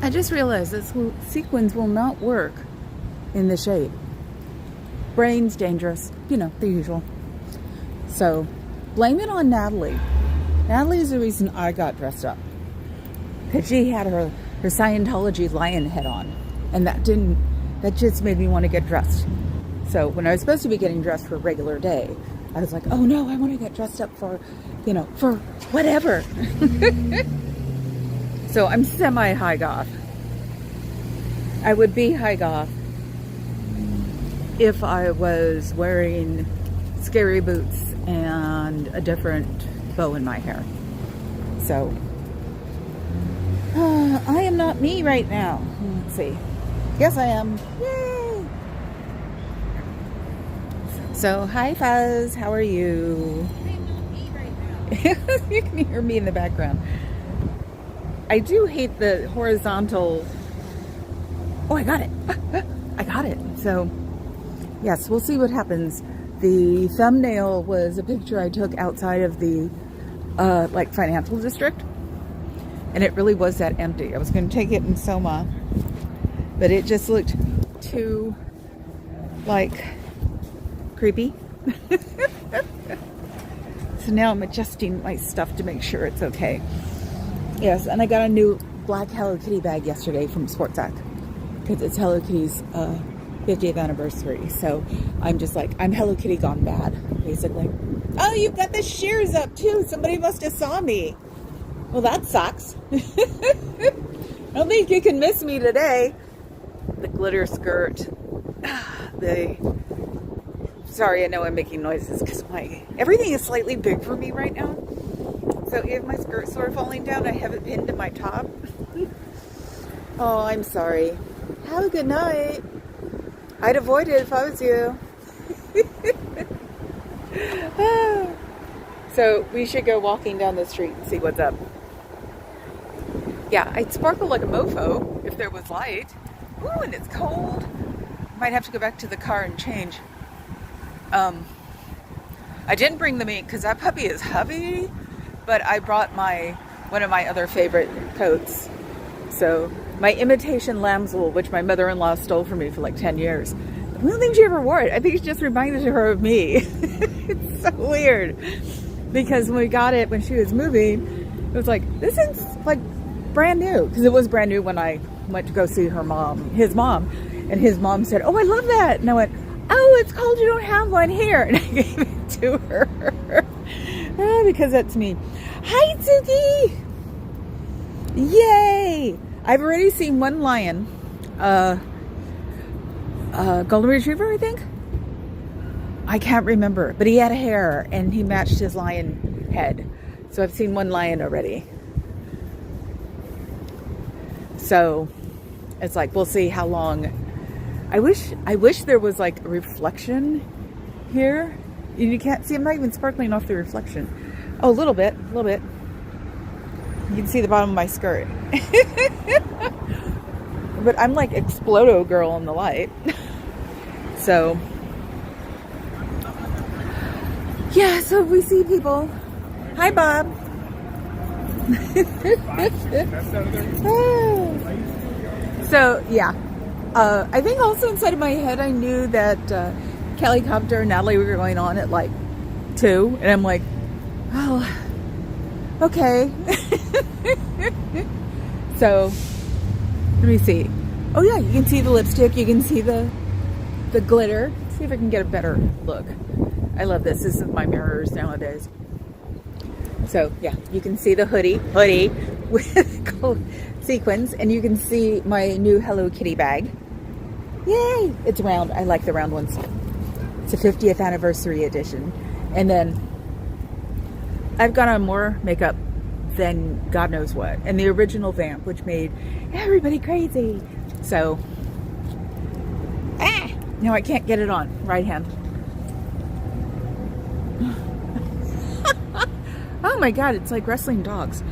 I just realized this sequins will not work in the shade. Brain's dangerous. You know, the usual. So, blame it on Natalie. Natalie is the reason I got dressed up. Because she had her Scientology lion head on. And that just made me want to get dressed. So, when I was supposed to be getting dressed for a regular day, I was like, oh no, I want to get dressed up for, for whatever. So I'm semi-high goth. I would be high goth if I was wearing scary boots and a different bow in my hair. So, I am not me right now. Let's see. Yes, I am. Yay! So, hi Fuzz, how are you? I'm not me right now. You can hear me in the background. I do hate the horizontal. Oh, I got it. I got it. So, yes, we'll see what happens. The thumbnail was a picture I took outside of the financial district, and it really was that empty. I was going to take it in Soma, but it just looked too creepy. So now I'm adjusting my stuff to make sure it's okay. Yes, and I got a new black Hello Kitty bag yesterday from Sports Act because it's Hello Kitty's 50th anniversary. So I'm just like, I'm Hello Kitty gone bad, basically. Oh, you've got the shears up too. Somebody must have saw me. Well, that sucks. I don't think you can miss me today. The glitter skirt. Sorry, I know I'm making noises because everything is slightly big for me right now. So if my skirt's sort of falling down, I have it pinned to my top. Oh, I'm sorry. Have a good night. I'd avoid it if I was you. So we should go walking down the street and see what's up. Yeah, I'd sparkle like a mofo if there was light. Ooh, and it's cold. Might have to go back to the car and change. I didn't bring the meat because that puppy is heavy, but I brought one of my other favorite coats. So my imitation lamb's wool, which my mother-in-law stole from me for like 10 years. I don't think she ever wore it. I think it just reminded her of me. It's so weird because when we got it when she was moving, it was like, this is like brand new, because it was brand new when I went to go see his mom, and his mom said, oh, I love that. And I went, oh, it's called You Don't Have One Here. And I gave it to her. Because that's me. Hi, Tsuki! Yay! I've already seen one lion. Golden Retriever, I think? I can't remember. But he had hair, and he matched his lion head. So I've seen one lion already. So it's like, we'll see how long. I wish there was like a reflection here. You can't see, I'm not even sparkling off the reflection. Oh, a little bit. You can see the bottom of my skirt. But I'm like Explodo girl in the light. So, yeah, so we see people. Hi, Bob. So, yeah. I think also inside of my head, I knew that Kelly Copter and Natalie were going on at like 2. And I'm like, oh, okay. So, let me see. Oh yeah, you can see the lipstick. You can see the glitter. Let's see if I can get a better look. I love this. This is my mirrors nowadays. So yeah, you can see the hoodie with gold sequins, and you can see my new Hello Kitty bag. Yay! It's round. I like the round ones. It's a 50th anniversary edition. And then I've got on more makeup than God knows what. And the original vamp, which made everybody crazy. So, no, I can't get it on. Right hand. Oh my God, it's like wrestling dogs.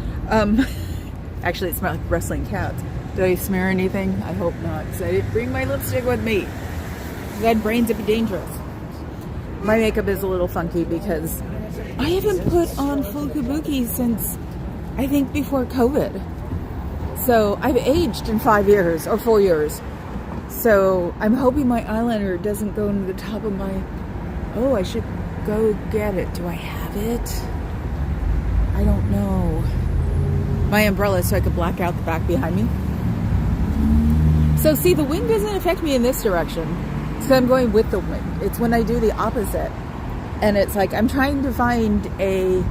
Actually, it's not like wrestling cats. Did I smear anything? I hope not, because I didn't bring my lipstick with me. That brains would be dangerous. My makeup is a little funky because I haven't put on full kabuki since, I think, before COVID. So I've aged in 5 years or 4 years. So I'm hoping my eyeliner doesn't go into the top of my... Oh, I should go get it. Do I have it? I don't know. My umbrella so I could black out the back behind me. So see, the wind doesn't affect me in this direction. So I'm going with the wind. It's when I do the opposite. And it's like I'm trying to find a...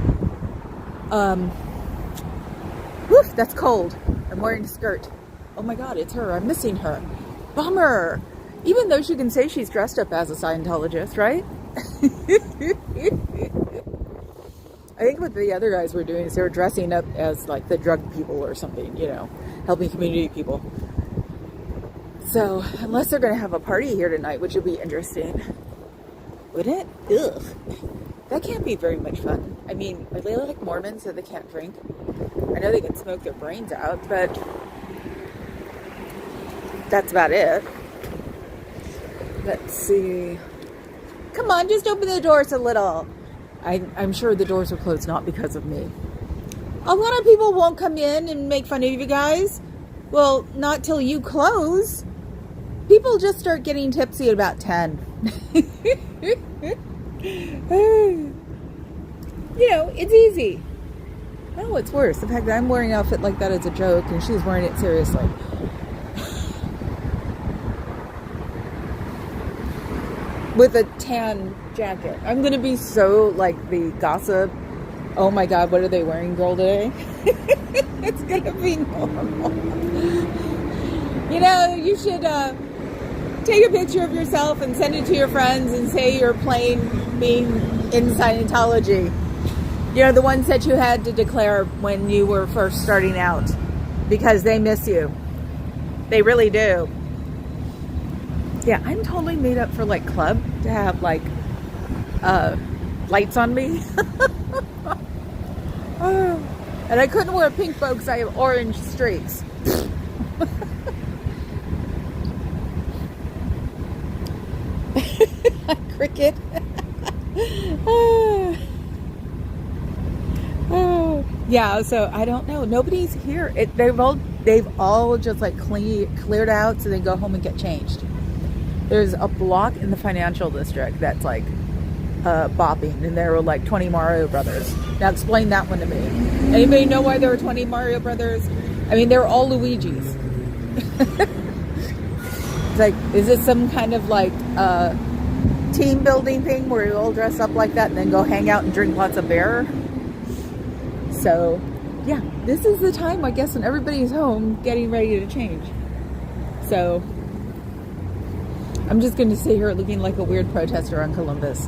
Woof, that's cold. I'm wearing a skirt. Oh my God, it's her. I'm missing her. Bummer. Even though she can say she's dressed up as a Scientologist, right? I think what the other guys were doing is they were dressing up as like the drug people or something, you know, helping community people. So, unless they're going to have a party here tonight, which would be interesting. Would it? Ugh. That can't be very much fun. I mean, are they like Mormons so they can't drink? I know they can smoke their brains out, but that's about it. Let's see. Come on, just open the doors a little. I'm sure the doors are closed not because of me. A lot of people won't come in and make fun of you guys. Well, not till you close. People just start getting tipsy at about 10. You know, it's easy. I don't know what's worse. The fact that I'm wearing an outfit like that as a joke and she's wearing it seriously. With a tan jacket. I'm going to be so like the gossip. Oh my God, what are they wearing girl today? It's going to be normal. You know, you should take a picture of yourself and send it to your friends and say you're playing being in Scientology. You know, the ones that you had to declare when you were first starting out. Because they miss you. They really do. Yeah, I'm totally made up for like club to have like lights on me. Oh, and I couldn't wear pink bow because I have orange streaks. Cricket. Oh, yeah, so I don't know. Nobody's here. They've all just like cleared out so they go home and get changed. There's a block in the financial district that's like bopping, and there were like 20 Mario Brothers. Now explain that one to me. Anybody know why there were 20 Mario Brothers? I mean, they were all Luigi's. It's like, is it some kind of like team building thing where you all dress up like that and then go hang out and drink lots of beer? So, yeah, this is the time, I guess, when everybody's home getting ready to change. So, I'm just going to sit here looking like a weird protester on Columbus.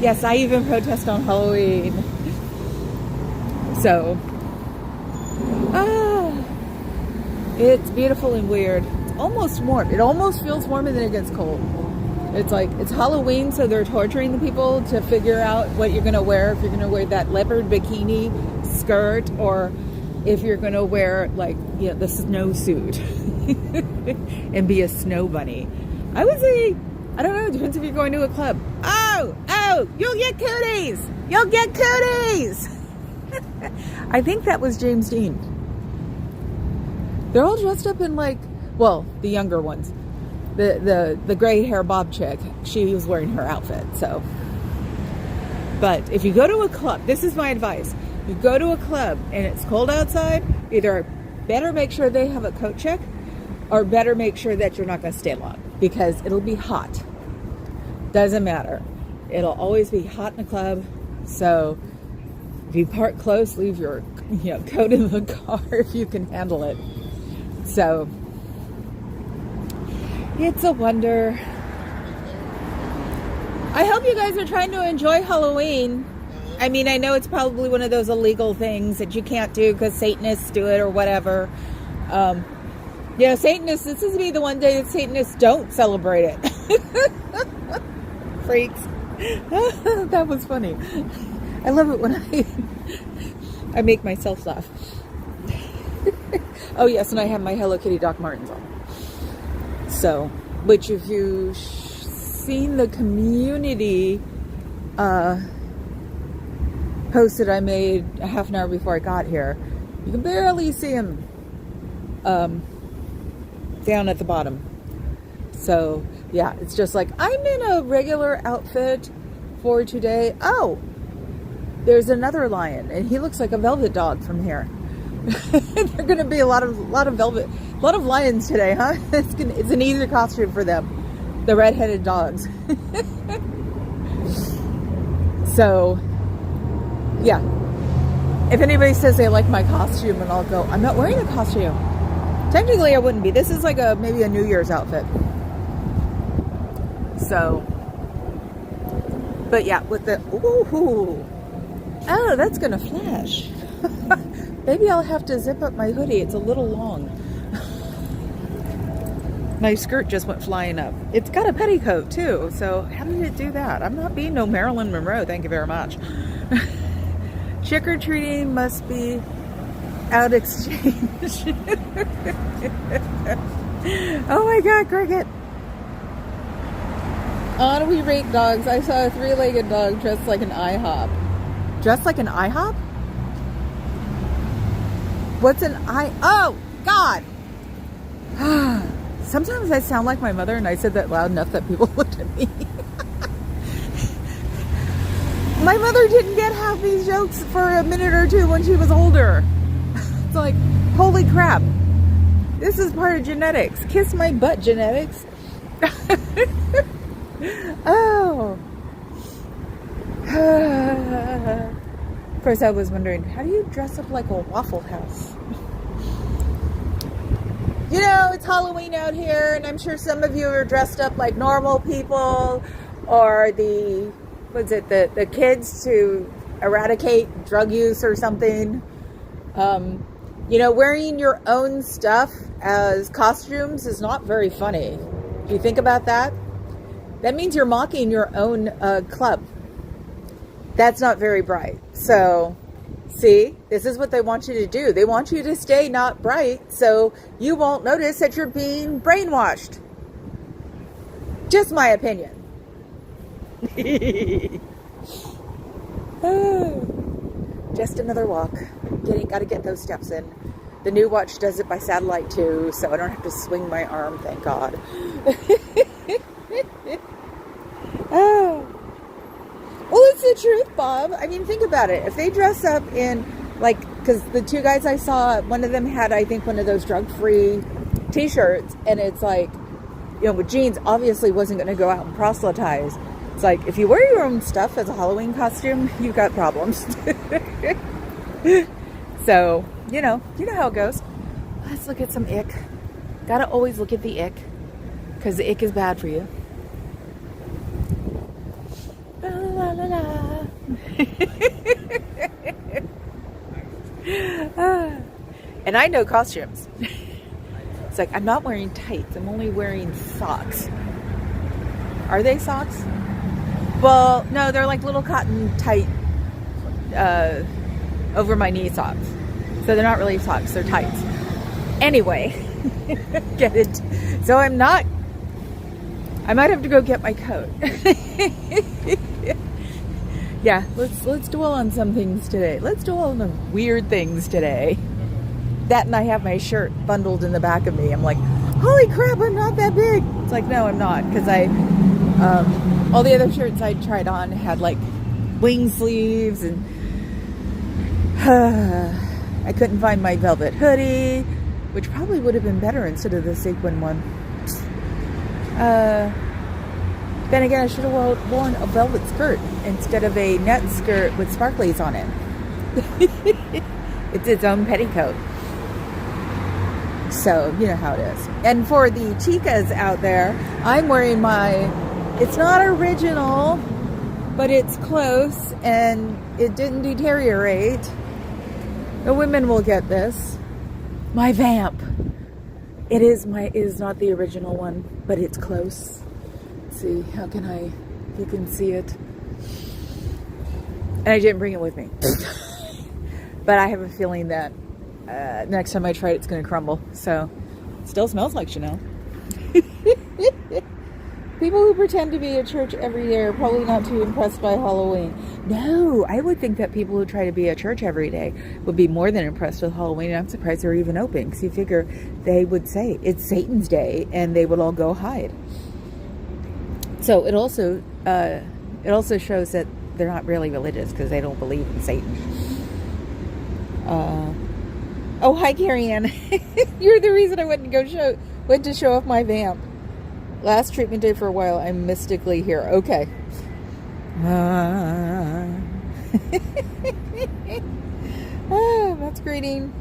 Yes, I even protest on Halloween. So, it's beautiful and weird. It's almost warm. It almost feels warmer than it gets cold. It's like, it's Halloween, so they're torturing the people to figure out what you're going to wear. If you're going to wear that leopard bikini skirt, or if you're going to wear, like, you know, the snowsuit and be a snow bunny. I would say, I don't know, it depends if you're going to a club. Oh, you'll get cooties! You'll get cooties! I think that was James Dean. They're all dressed up in like, well, the younger ones. The gray hair bob chick, she was wearing her outfit, so. But if you go to a club, this is my advice. You go to a club and it's cold outside, either better make sure they have a coat check, or better make sure that you're not going to stay long, because it'll be hot. Doesn't matter. It'll always be hot in a club. So if you park close, leave your coat in the car if you can handle it. So it's a wonder. I hope you guys are trying to enjoy Halloween. I mean, I know it's probably one of those illegal things that you can't do because Satanists do it or whatever. Satanists, this is be the one day that Satanists don't celebrate it. Freaks. That was funny. I love it when I make myself laugh. Oh yes, and I have my Hello Kitty Doc Martens on. So, which if you've seen the community post that I made a half an hour before I got here, You can barely see him down at the bottom. So yeah, it's just like, I'm in a regular outfit for today. Oh, there's another lion, and he looks like a velvet dog from here. There are going to be a lot of lions today, huh? It's an easy costume for them, the red-headed dogs. So, yeah. If anybody says they like my costume, and I'll go, I'm not wearing a costume. Technically, I wouldn't be. This is like maybe a New Year's outfit. So, but yeah, with the ooh, oh, that's gonna flash. Maybe I'll have to zip up my hoodie. It's a little long. My skirt just went flying up. It's got a petticoat too. So how did it do that? I'm not being no Marilyn Monroe. Thank you very much. Trick-or-treating must be out exchange. Oh my God, cricket. On we rate dogs. I saw a 3-legged dog dressed like an IHOP. Dressed like an IHOP? What's an oh, God. Sometimes I sound like my mother, and I said that loud enough that people looked at me. My mother didn't get half these jokes for a minute or two when she was older. It's like, holy crap. This is part of genetics. Kiss my butt, genetics. Oh. Of course, I was wondering, how do you dress up like a Waffle House? You know, it's Halloween out here, and I'm sure some of you are dressed up like normal people, or the kids to eradicate drug use or something. You know, wearing your own stuff as costumes is not very funny. Do you think about that? That means you're mocking your own club. That's not very bright. So, see, this is what they want you to do. They want you to stay not bright so you won't notice that you're being brainwashed. Just my opinion. Oh, just another walk. Gotta get those steps in. The new watch does it by satellite too, so I don't have to swing my arm, thank God. Oh. Well, it's the truth, Bob. I mean, think about it. If they dress up in, like, because the two guys I saw, one of them had, I think, one of those drug-free t-shirts, and it's like, you know, with jeans, obviously wasn't going to go out and proselytize. It's like, if you wear your own stuff as a Halloween costume, you've got problems. So, you know how it goes. Let's look at some ick. Gotta always look at the ick, because the ick is bad for you. La, la, la, la. And I know costumes. It's like, I'm not wearing tights. I'm only wearing socks. Are they socks? Well, no, they're like little cotton tight over my knee socks. So they're not really socks, they're tights. Anyway, get it? So I might have to go get my coat. Yeah, let's dwell on some things today. Let's dwell on the weird things today. That, and I have my shirt bundled in the back of me. I'm like, holy crap, I'm not that big. It's like, no, I'm not, because all the other shirts I tried on had like wing sleeves, and I couldn't find my velvet hoodie, which probably would have been better instead of the sequin one. Then again, I should have worn a velvet skirt instead of a net skirt with sparklies on it. It's its own petticoat. So, you know how it is. And for the chicas out there, I'm wearing it's not original, but it's close, and it didn't deteriorate. The women will get this. My vamp. It is not the original one, but it's close. Let's see, you can see it. And I didn't bring it with me. But I have a feeling that next time I try it, it's going to crumble. So, it still smells like Chanel. people who pretend to be at church every day are probably not too impressed by Halloween. No, I would think that people who try to be at church every day would be more than impressed with Halloween. And I'm surprised they're even open, because you figure they would say it's Satan's day and they would all go hide. So it also shows that they're not really religious, because they don't believe in Satan. Oh, hi, Carrie Ann. You're the reason I went to show off my vamp. Last treatment day for a while. I'm mystically here. Okay. That's greeting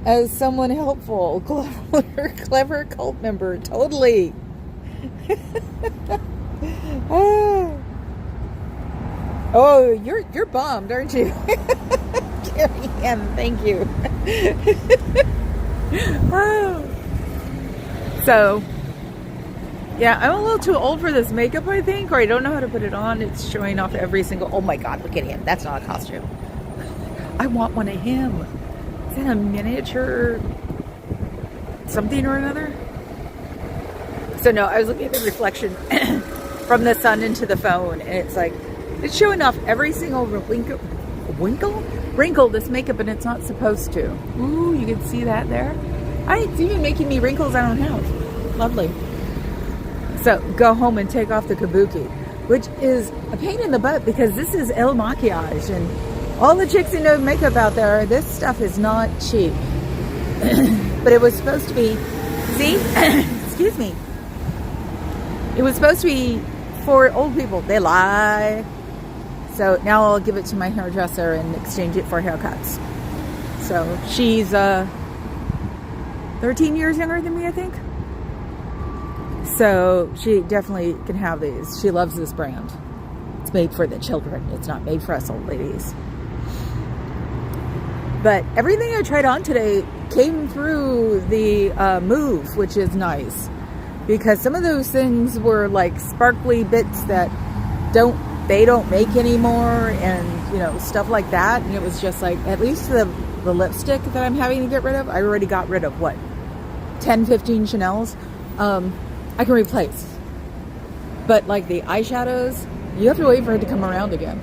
as someone helpful, clever cult member. Totally. Oh, you're bummed, aren't you? Carrie Ann, thank you. So, yeah, I'm a little too old for this makeup, I think, or I don't know how to put it on. It's showing off every single... Oh my God, look at him. That's not a costume. I want one of him. Is that a miniature something or another? So no, I was looking at the reflection from the sun into the phone, and it's like, it's showing off every single wrinkle, this makeup, and it's not supposed to. Ooh, you can see that there. It's even making me wrinkles I don't have. Lovely. So go home and take off the kabuki, which is a pain in the butt, because this is El Maquillage, and all the chicks who know makeup out there, this stuff is not cheap. But it was supposed to be, see, excuse me, it was supposed to be for old people. They lie. So now I'll give it to my hairdresser and exchange it for haircuts. So she's 13 years younger than me, I think. So she definitely can have these. She loves this brand. It's made for the children. It's not made for us old ladies. But everything I tried on today came through the Move, which is nice. Because some of those things were like sparkly bits that they don't make anymore, and you know, stuff like that. And it was just like, at least the lipstick that I'm having to get rid of, I already got rid of what, 10, 15 Chanel's. I can replace. But like the eyeshadows, you have to wait for it to come around again.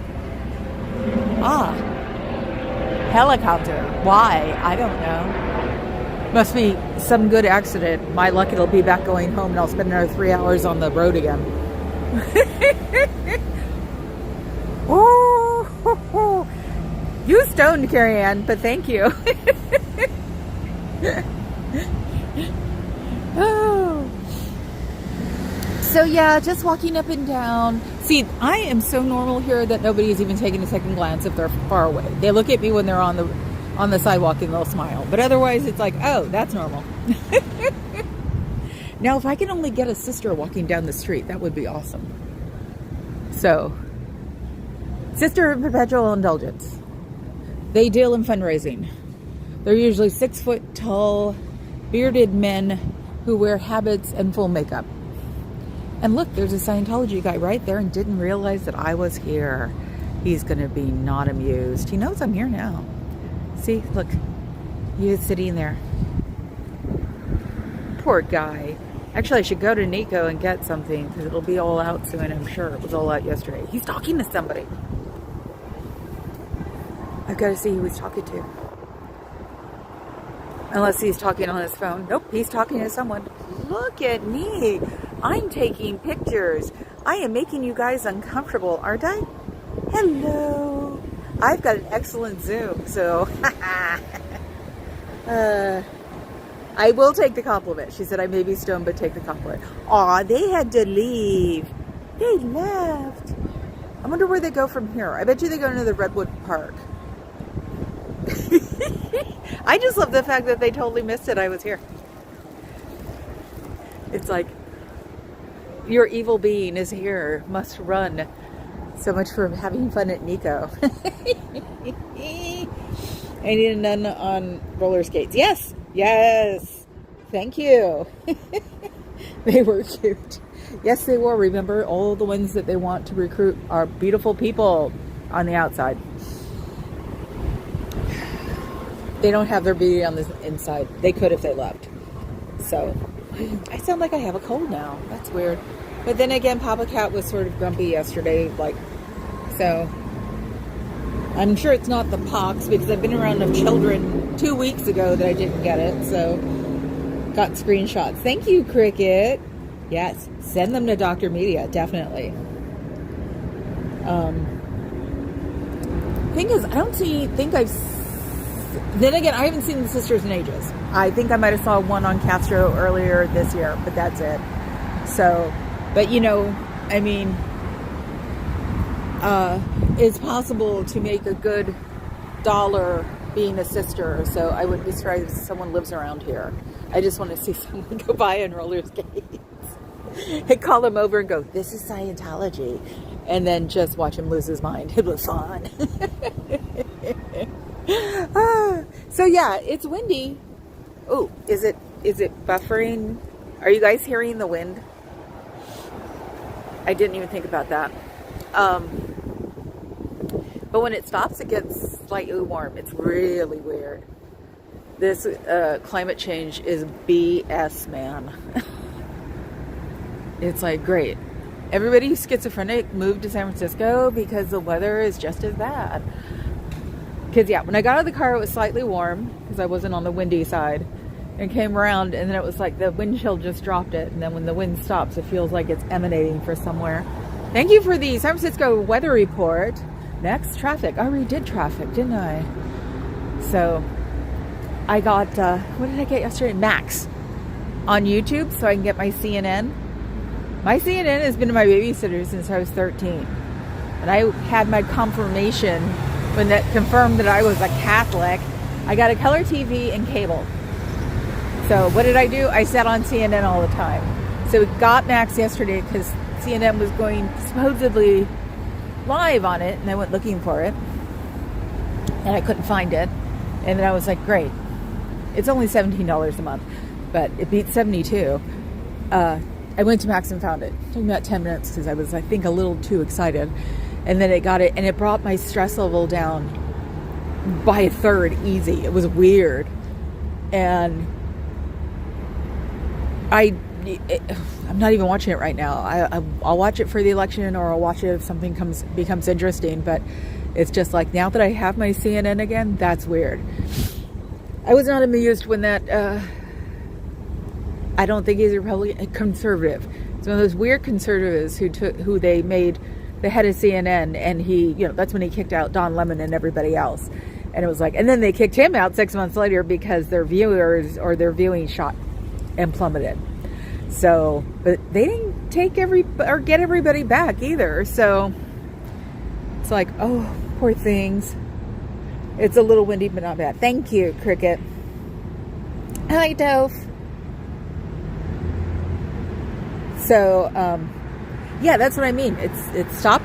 Helicopter. Why? I don't know. Must be some good accident. My luck, it'll be back going home, and I'll spend another 3 hours on the road again. Oh, you stoned, Carrie Ann, but thank you. Oh. So yeah, just walking up and down. See, I am so normal here that nobody's even taking a second glance if they're far away. They look at me when they're on the sidewalk and they'll smile. But otherwise, it's like, oh, that's normal. Now, if I can only get a sister walking down the street, that would be awesome. So, Sister of Perpetual Indulgence. They deal in fundraising. They're usually 6 foot tall, bearded men who wear habits and full makeup. And look, there's a Scientology guy right there and didn't realize that I was here. He's going to be not amused. He knows I'm here now. See, look, he is sitting there. Poor guy. Actually, I should go to Nico and get something, because it'll be all out soon, I'm sure. It was all out yesterday. He's talking to somebody. I've got to see who he's talking to. Unless he's talking on his phone. Nope, he's talking to someone. Look at me. I'm taking pictures. I am making you guys uncomfortable, aren't I? Hello. I've got an excellent Zoom, so I will take the compliment. She said I may be stoned, but take the compliment. Aw, they had to leave. They left. I wonder where they go from here. I bet you they go into the Redwood Park. I just love the fact that they totally missed it. I was here. It's like, your evil being is here, must run. So much for having fun at Nico. I need a nun on roller skates. Yes, yes. Thank you. They were cute. Yes, they were. Remember, all the ones that they want to recruit are beautiful people on the outside. They don't have their beauty on the inside. They could if they loved. So, I sound like I have a cold now. That's weird. But then again, Papa Cat was sort of grumpy yesterday, like, so I'm sure it's not the pox because I've been around enough children 2 weeks ago that I didn't get it, so got screenshots. Thank you, Cricket. Yes, send them to Dr. Media, definitely. Thing is, then again, I haven't seen the sisters in ages. I think I might have saw one on Castro earlier this year, but that's it. So, but I mean, it's possible to make a good $1 being a sister, so I wouldn't be surprised if someone lives around here. I just want to see someone go by on roller skates and call him over and go, "This is Scientology," and then just watch him lose his mind. It was fun. So yeah, it's windy. Oh, is it buffering? Are you guys hearing the wind? I didn't even think about that. But when it stops, it gets slightly warm. It's really weird. This climate change is BS, man. It's like, great. Everybody who's schizophrenic moved to San Francisco because the weather is just as bad. Because, yeah, when I got out of the car, it was slightly warm because I wasn't on the windy side. And came around, and then it was like the wind chill just dropped it. And then when the wind stops, it feels like it's emanating from somewhere. Thank you for the San Francisco weather report. Next, traffic. I already did traffic, didn't I? So, I got, what did I get yesterday? Max on YouTube so I can get my CNN. My CNN has been my babysitter since I was 13. And I had my confirmation when that confirmed that I was a Catholic. I got a color TV and cable. So what did I do? I sat on CNN all the time. So we got Max yesterday because CNN was going supposedly live on it, and I went looking for it, and I couldn't find it. And then I was like, great. It's only $17 a month, but it beats $72. I went to Max and found it. It took me about 10 minutes because I was, I think, a little too excited. And then it got it, and it brought my stress level down by a third easy. It was weird. And I'm not even watching it right now. I'll watch it for the election, or I'll watch it if something becomes interesting. But it's just like, now that I have my CNN again, that's weird. I was not amused when that, I don't think he's a Republican, conservative. It's one of those weird conservatives who they made the head of CNN, and he, that's when he kicked out Don Lemon and everybody else. And it was like, and then they kicked him out 6 months later because their viewers or their viewing shot and plummeted. So, but they didn't get everybody back either. So it's like, oh, poor things. It's a little windy, but not bad. Thank you, Cricket. Hi, Dove. So, yeah, that's what I mean. It stopped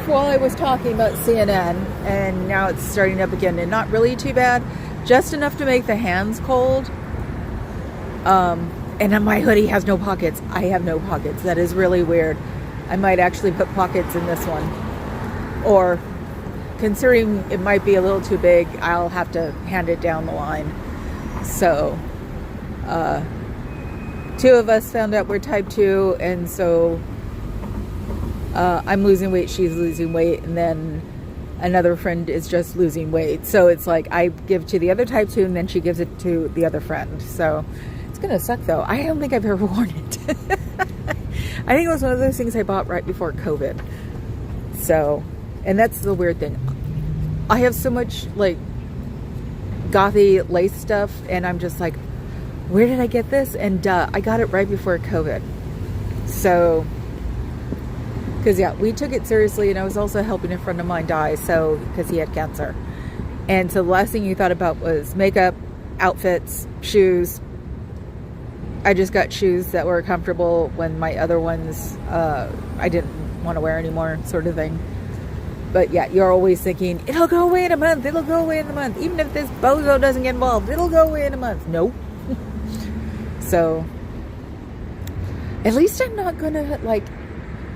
while I was talking about CNN, and now it's starting up again, and not really too bad, just enough to make the hands cold. And then my hoodie has no pockets. I have no pockets. That is really weird. I might actually put pockets in this one. Or, considering it might be a little too big, I'll have to hand it down the line. So, 2 of us found out we're type 2, and so I'm losing weight, she's losing weight, and then another friend is just losing weight. So it's like I give to the other type 2, and then she gives it to the other friend. So it's gonna suck though. I don't think I've ever worn it. I think it was one of those things I bought right before COVID. So, and that's the weird thing. I have so much like gothy lace stuff, and I'm just like, where did I get this? And I got it right before COVID. So, because yeah, we took it seriously, and I was also helping a friend of mine die, so, because he had cancer. And so the last thing you thought about was makeup, outfits, shoes. I just got shoes that were comfortable when my other ones I didn't want to wear anymore, sort of thing. But yeah, you're always thinking, it'll go away in a month, it'll go away in a month. Even if this bozo doesn't get involved, it'll go away in a month. Nope. So, at least I'm not gonna like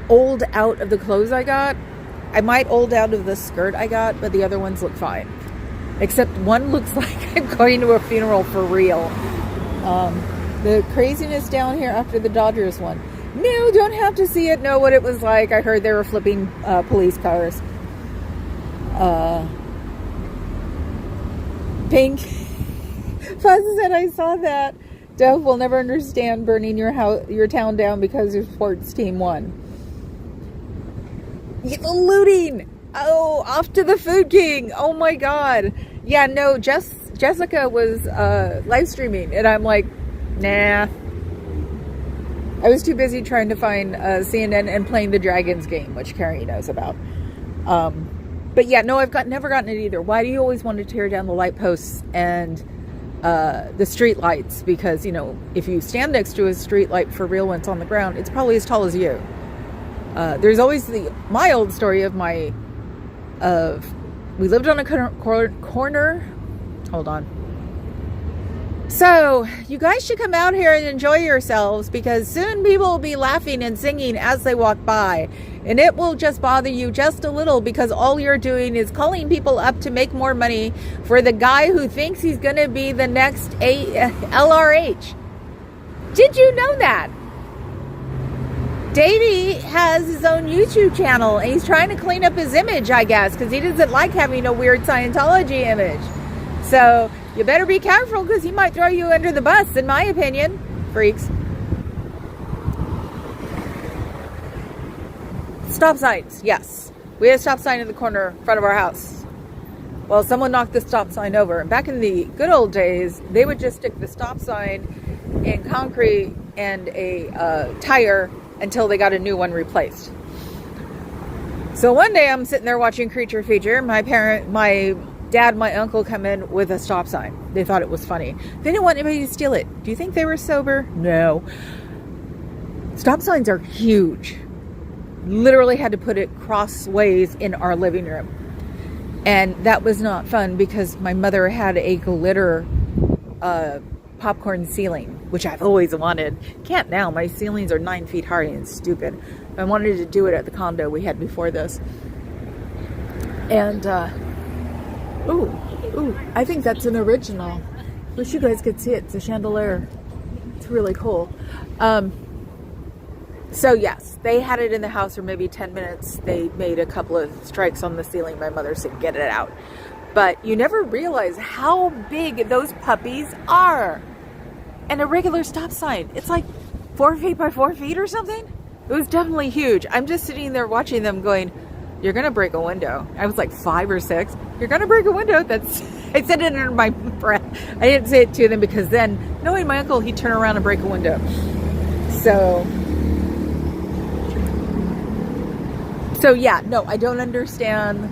old out of the clothes I got. I might old out of the skirt I got, but the other ones look fine. Except one looks like I'm going to a funeral for real. The craziness down here after the Dodgers one. No, don't have to see it. Know what it was like. I heard they were flipping police cars. Pink. Fuzz said, I saw that. Dove will never understand burning your town down because your sports team won. Yeah, the looting. Oh, off to the Food King. Oh my God. Yeah, no, Jessica was live streaming, and I'm like, nah. I was too busy trying to find CNN and playing the Dragons game, which Carrie knows about. But yeah, no, never gotten it either. Why do you always want to tear down the light posts and the street lights? Because, you know, if you stand next to a street light for real when it's on the ground, it's probably as tall as you. There's always my old story of we lived on a corner. Hold on. So, you guys should come out here and enjoy yourselves, because soon people will be laughing and singing as they walk by. And it will just bother you just a little, because all you're doing is calling people up to make more money for the guy who thinks he's going to be the next LRH. Did you know that? Davey has his own YouTube channel, and he's trying to clean up his image, I guess, because he doesn't like having a weird Scientology image. So, you better be careful, because he might throw you under the bus, in my opinion. Freaks. Stop signs. Yes. We had a stop sign in the corner in front of our house. Well, someone knocked the stop sign over. And back in the good old days, they would just stick the stop sign in concrete and a tire until they got a new one replaced. So one day I'm sitting there watching Creature Feature. My dad and my uncle come in with a stop sign. They thought it was funny. They didn't want anybody to steal it. Do you think they were sober? No. Stop signs are huge. Literally had to put it crossways in our living room. And that was not fun, because my mother had a glitter popcorn ceiling, which I've always wanted. Can't now. My ceilings are 9 feet high and it's stupid. I wanted to do it at the condo we had before this. And, Ooh, I think that's an original. Wish you guys could see it. It's a chandelier. It's really cool. So yes, they had it in the house for maybe 10 minutes. They made a couple of strikes on the ceiling. My mother said, get it out. But you never realize how big those puppies are. And a regular stop sign, it's like 4 feet by 4 feet or something. It was definitely huge. I'm just sitting there watching them going, you're going to break a window. I was like 5 or 6. You're going to break a window. I said it under my breath. I didn't say it to them, because then, knowing my uncle, he'd turn around and break a window. So yeah, no, I don't understand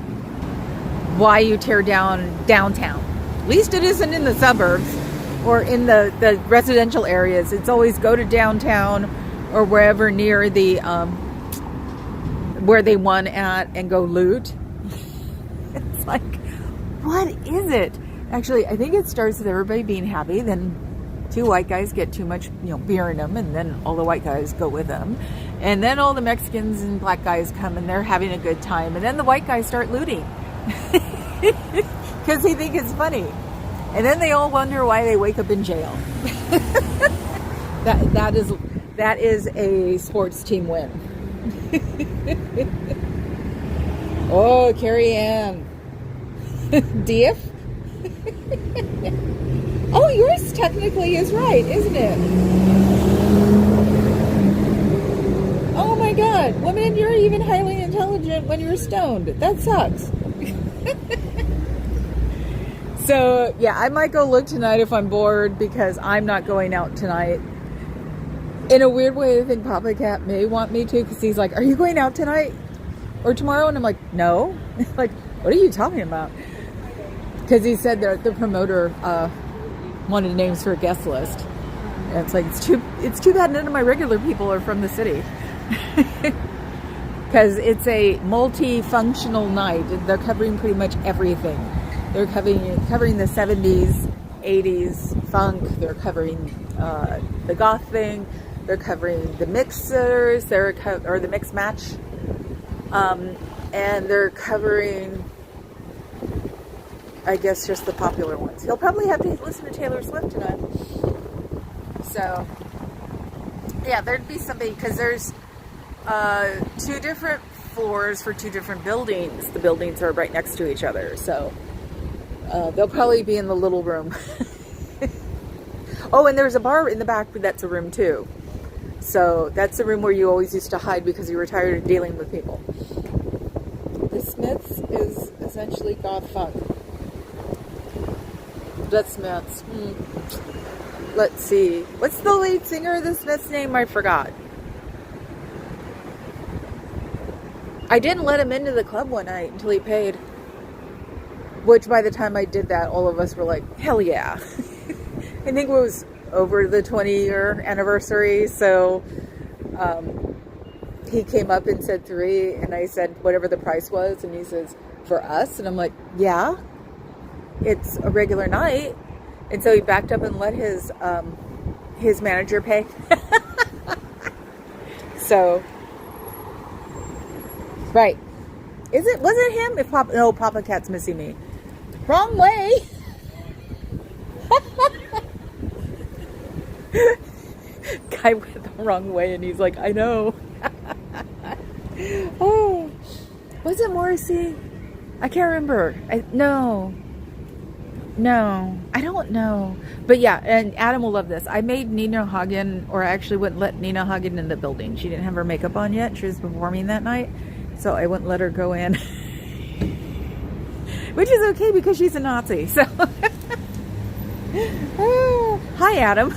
why you tear down downtown. At least it isn't in the suburbs or in the residential areas. It's always go to downtown or wherever near the where they won at and go loot. It's like, what is it? Actually, I think it starts with everybody being happy. Then 2 white guys get too much, beer in them, and then all the white guys go with them. And then all the Mexicans and black guys come, and they're having a good time. And then the white guys start looting because they think it's funny. And then they all wonder why they wake up in jail. That is a sports team win. Oh, Carrie Ann. Diff? Oh, yours technically is right, isn't it? Oh my God, woman, you're even highly intelligent when you're stoned. That sucks. So, yeah, I might go look tonight if I'm bored, because I'm not going out tonight. In a weird way, I think Papa Cat may want me to, because he's like, are you going out tonight or tomorrow? And I'm like, no. Like, what are you talking about? Because he said that the promoter wanted names for a guest list. And it's like, it's too bad none of my regular people are from the city. Because it's a multifunctional night. They're covering pretty much everything. They're covering the 70s, 80s funk. They're covering the goth thing. They're covering the mixers. Or the mix match. And they're covering, I guess, just the popular ones. He'll probably have to listen to Taylor Swift tonight. So, Yeah, there'd be somebody, because there's 2 different floors for 2 different buildings. The buildings are right next to each other, so they'll probably be in the little room. Oh, and there's a bar in the back that's a room too. So that's the room where you always used to hide because you were tired of dealing with people. The Smiths is essentially goth funk. The Smiths. Let's see. What's the lead singer of the Smiths' name? I forgot. I didn't let him into the club one night until he paid. Which by the time I did that, all of us were like, hell yeah. I think it was over the 20-year anniversary, so he came up and said 3, and I said whatever the price was, and he says, for us? And I'm like, yeah, it's a regular night. And so he backed up and let his manager pay. So, right. Was it him? No, Papa Cat's missing me. Wrong way. Guy went the wrong way, and he's like, I know. Oh, was it Morrissey? I can't remember. No, I don't know. But yeah, and Adam will love this. I made Nina Hagen, or I actually wouldn't let Nina Hagen in the building. She didn't have her makeup on yet. She was performing that night, so I wouldn't let her go in. Which is okay because she's a Nazi. So, oh, hi, Adam.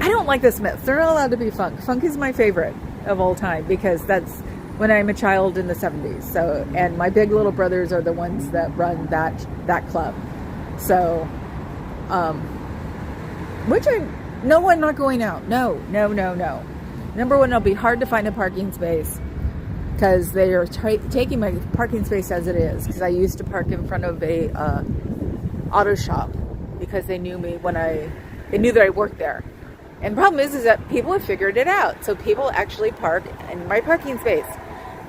I don't like the Smiths. They're not allowed to be funk. Funk is my favorite of all time because that's when I'm a child in the 70s. So, and my big little brothers are the ones that run that club. So, no, I'm not going out. No. Number one, it'll be hard to find a parking space because they are taking my parking space as it is. Because I used to park in front of a auto shop because they knew me they knew that I worked there. And the problem is that people have figured it out. So people actually park in my parking space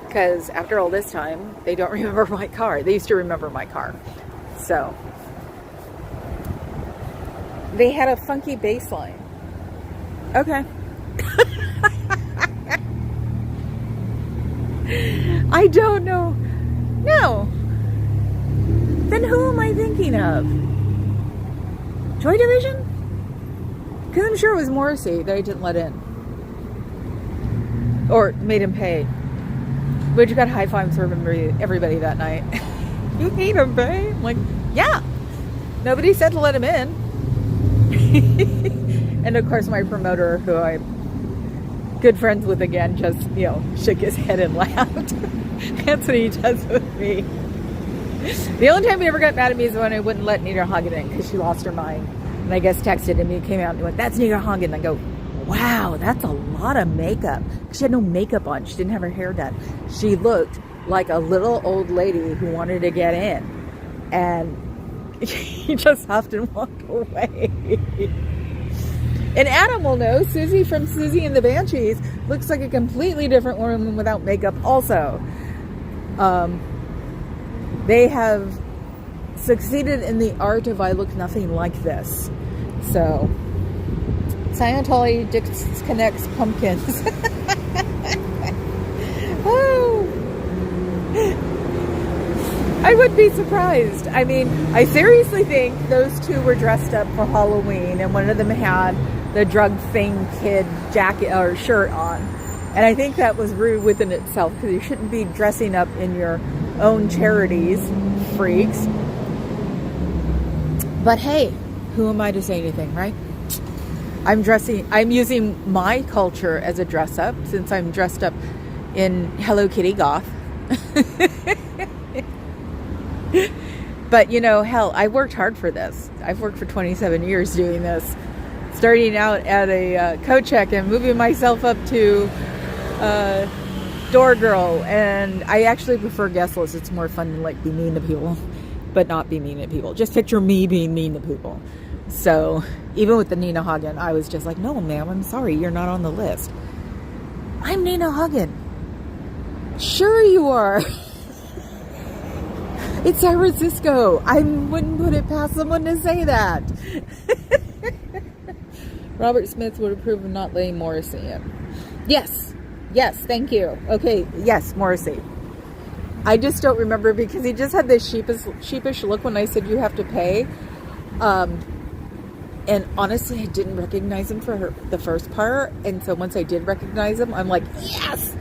because after all this time, they don't remember my car. They used to remember my car. So they had a funky bass line. Okay. I don't know. No. Then who am I thinking of? Joy Division? Because I'm sure it was Morrissey that I didn't let in. Or made him pay. Which got high fives from everybody that night. You made him pay? I'm like, yeah. Nobody said to let him in. And of course my promoter, who I'm good friends with again, just, shook his head and laughed. That's what he does with me. The only time he ever got mad at me is when I wouldn't let Nina Hagen in because she lost her mind. And I guess texted him, he came out and went, that's Nina Hagen. And I go, wow, that's a lot of makeup. She had no makeup on. She didn't have her hair done. She looked like a little old lady who wanted to get in. And he just huffed and walked away. And Adam will know, Susie from Susie and the Banshees looks like a completely different woman without makeup also. They have succeeded in the art of I look nothing like this. So, Scientology disconnects pumpkins. Oh. I would be surprised. I mean, I seriously think those 2 were dressed up for Halloween, and one of them had the drug thing kid jacket or shirt on. And I think that was rude within itself because you shouldn't be dressing up in your own charities, freaks. But hey, who am I to say anything, right? I'm using my culture as a dress up since I'm dressed up in Hello Kitty goth. But hell, I worked hard for this. I've worked for 27 years doing this. Starting out at a coat check and moving myself up to door girl. And I actually prefer guest list. It's more fun to be mean to people, but not be mean to people. Just picture me being mean to people. So even with the Nina Hagen, I was just like, no, ma'am, I'm sorry. You're not on the list. I'm Nina Hagen. Sure you are. It's San Francisco. I wouldn't put it past someone to say that. Robert Smith would approve of not letting Morrissey in. Yes. Yes, thank you. Okay, yes, Morrissey. I just don't remember because he just had this sheepish look when I said you have to pay. And honestly, I didn't recognize him for the first part. And so once I did recognize him, I'm like, yes!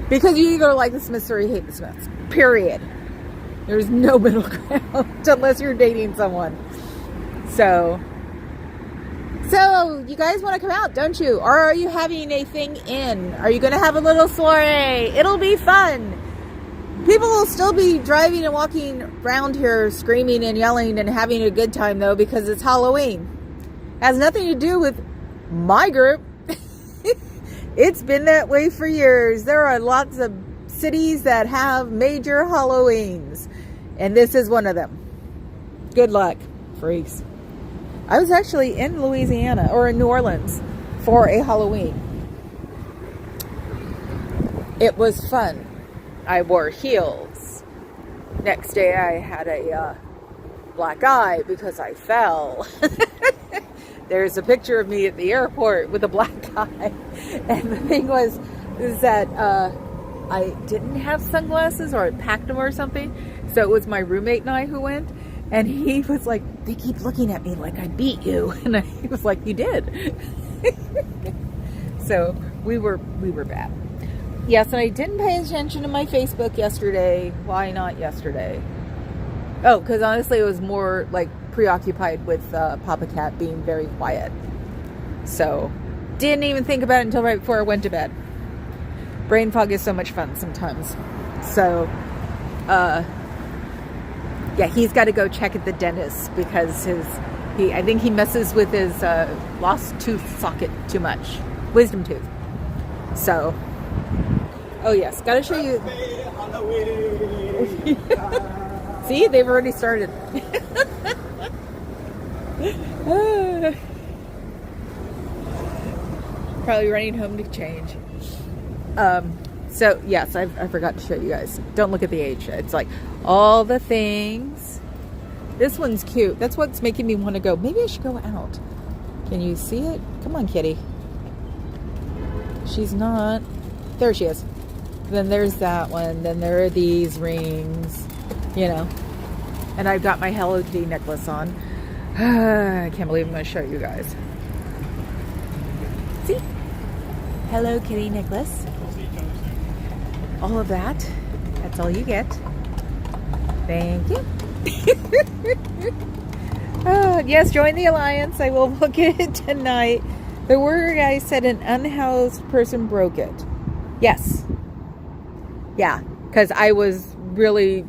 Because you either like the Smiths or you hate the Smiths. Period. There's no middle ground unless you're dating someone. So you guys want to come out, don't you? Or are you having a thing in? Are you going to have a little soiree? It'll be fun. People will still be driving and walking around here screaming and yelling and having a good time, though, because it's Halloween. Has nothing to do with my group. It's been that way for years. There are lots of cities that have major Halloweens, and this is one of them. Good luck, freaks. I was actually in Louisiana, or in New Orleans, for a Halloween. It was fun. I wore heels. Next day I had a black eye because I fell. There's a picture of me at the airport with a black eye. And the thing is that I didn't have sunglasses, or I packed them or something. So it was my roommate and I who went. And he was like, they keep looking at me like I beat you. And I was like, you did. So we were bad. Yes, and I didn't pay attention to my Facebook yesterday. Why not yesterday? Oh, because honestly it was more like preoccupied with Papa Cat being very quiet. So didn't even think about it until right before I went to bed. Brain fog is so much fun sometimes. So yeah, he's got to go check at the dentist because I think he messes with his lost tooth socket too much. Wisdom tooth. So, oh yes, got to show you. See, they've already started. Probably running home to change. So yes, I forgot to show you guys. Don't look at the age. It's like all the things. This one's cute. That's what's making me want to go. Maybe I should go out. Can you see it? Come on, kitty. She's not. There she is. Then there's that one. Then there are these rings. You know. And I've got my Hello Kitty necklace on. I can't believe I'm going to show you guys. See? Hello Kitty necklace. All of that. That's all you get. Thank you. Yes, join the alliance. I will book it tonight. The word guy said an unhoused person broke it. Yes. Yeah, because I was really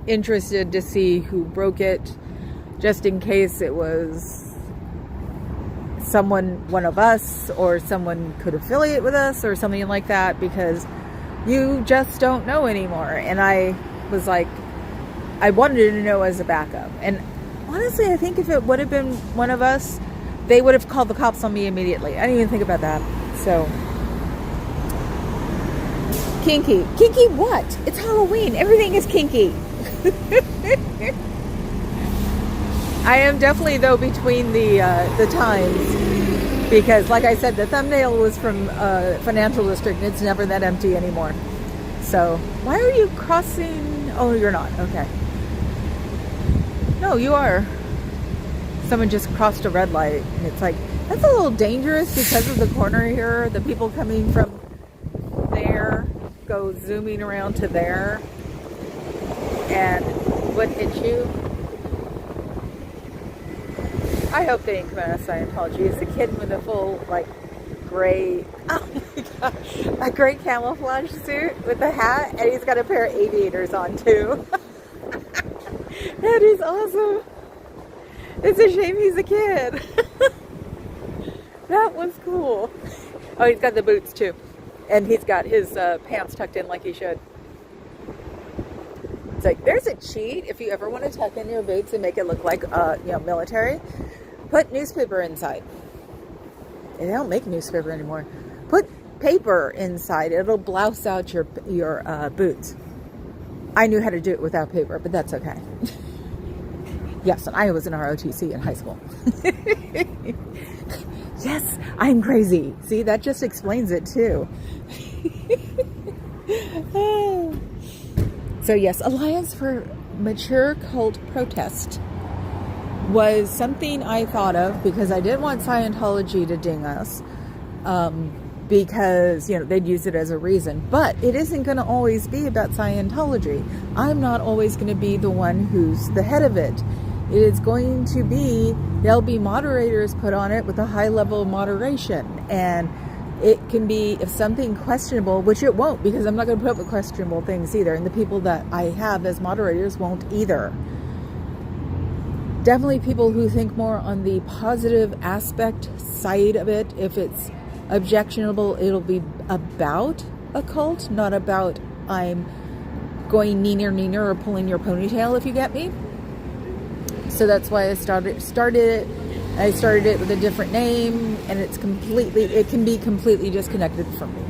interested to see who broke it, just in case it was someone, one of us, or someone could affiliate with us or something like that, because you just don't know anymore. And I was like, I wanted to know as a backup. And honestly, I think if it would have been one of us, they would have called the cops on me immediately. I didn't even think about that. So, kinky. Kinky what? It's Halloween. Everything is kinky. I am definitely, though, between the times, because like I said, the thumbnail was from Financial District, and it's never that empty anymore. So why are you crossing? Oh, you're not. Okay. No, you are. Someone just crossed a red light, and it's like, that's a little dangerous because of the corner here. The people coming from there go zooming around to there and would hit you. I hope they didn't come out of Scientology. It's the kid with a full, like, gray, oh my gosh, a gray camouflage suit with a hat, and he's got a pair of aviators on too. That is awesome. It's a shame he's a kid. That was cool. Oh, he's got the boots too. And he's got his pants tucked in like he should. It's like, there's a cheat if you ever want to tuck in your boots and make it look like, military. Put newspaper inside. They don't make newspaper anymore. Put paper inside. It'll blouse out your boots. I knew how to do it without paper, but that's okay. Yes, and I was an ROTC in high school. Yes, I'm crazy. See, that just explains it too. So yes, Alliance for Mature Cult Protest was something I thought of because I didn't want Scientology to ding us, because, you know, they'd use it as a reason. But it isn't going to always be about Scientology. I'm not always going to be the one who's the head of it. It is going to be, there'll be moderators put on it with a high level of moderation. And it can be, if something questionable, which it won't, because I'm not going to put up with questionable things either. And the people that I have as moderators won't either. Definitely people who think more on the positive aspect side of it. If it's objectionable, it'll be about a cult, not about I'm going neener or pulling your ponytail, if you get me. So that's why I started it. I started it with a different name, and it can be completely disconnected from me.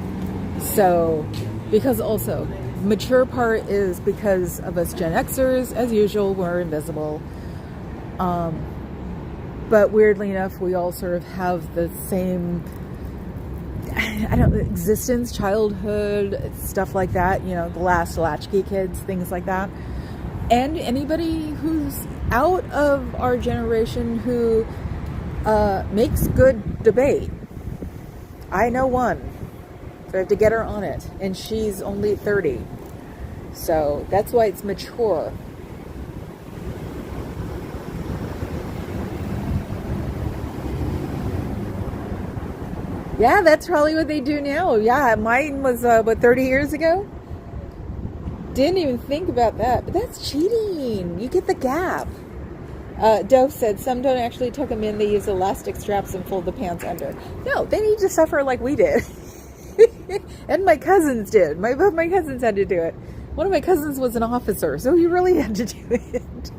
So, because also, mature part is because of us Gen Xers, as usual, we're invisible. But weirdly enough, we all sort of have the same, existence, childhood, stuff like that, you know, the last latchkey kids, things like that. And anybody who's out of our generation who makes good debate. I know one. So I have to get her on it. And she's only 30. So that's why it's mature. Yeah, that's probably what they do now. Yeah, mine was, 30 years ago? Didn't even think about that. But that's cheating. You get the gap. Dove said some don't actually tuck them in. They use elastic straps and fold the pants under. No, they need to suffer like we did. And my cousins did. Both my cousins had to do it. One of my cousins was an officer, so he really had to do it.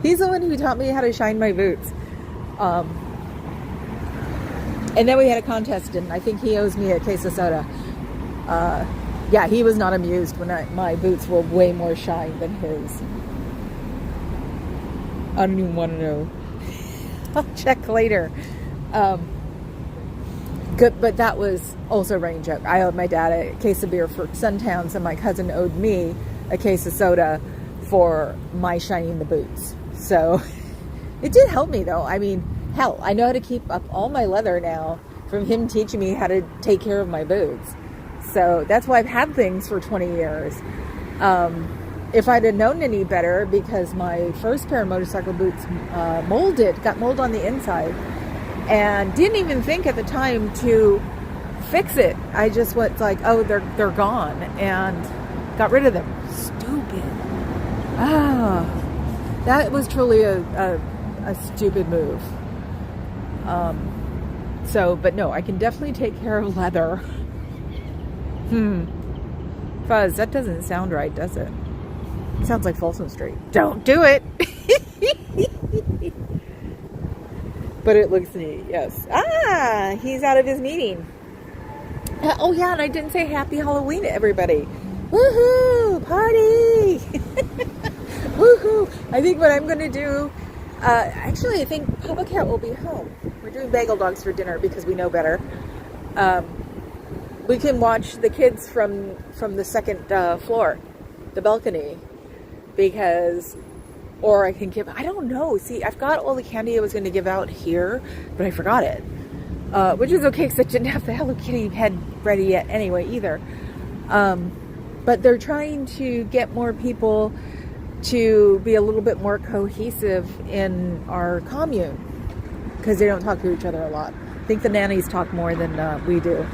He's the one who taught me how to shine my boots. And then we had a contest, and I think he owes me a case of soda. Yeah, he was not amused when my boots were way more shine than his. I don't even want to know. I'll check later. Good, but that was also a running joke. I owed my dad a case of beer for Suntowns, and my cousin owed me a case of soda for my shining the boots. So it did help me, though. I mean, hell, I know how to keep up all my leather now from him teaching me how to take care of my boots. So that's why I've had things for 20 years. If I'd have known any better, because my first pair of motorcycle boots got mold on the inside, and didn't even think at the time to fix it. I just was like, oh, they're gone, and got rid of them. Stupid. That was truly a stupid move. But no, I can definitely take care of leather. Fuzz, that doesn't sound right, does it? It sounds like Folsom Street. Don't do it! But it looks neat, yes. He's out of his meeting. Oh yeah, and I didn't say happy Halloween to everybody. Woohoo! Party! Woohoo! I think what I'm going to do, actually I think Papa Cat will be home. We're doing bagel dogs for dinner because we know better. We can watch the kids from the second floor, the balcony, or I can give, I don't know. See, I've got all the candy I was going to give out here, but I forgot it. Which is okay because I didn't have the Hello Kitty head ready yet anyway either. But they're trying to get more people to be a little bit more cohesive in our commune because they don't talk to each other a lot. I think the nannies talk more than we do.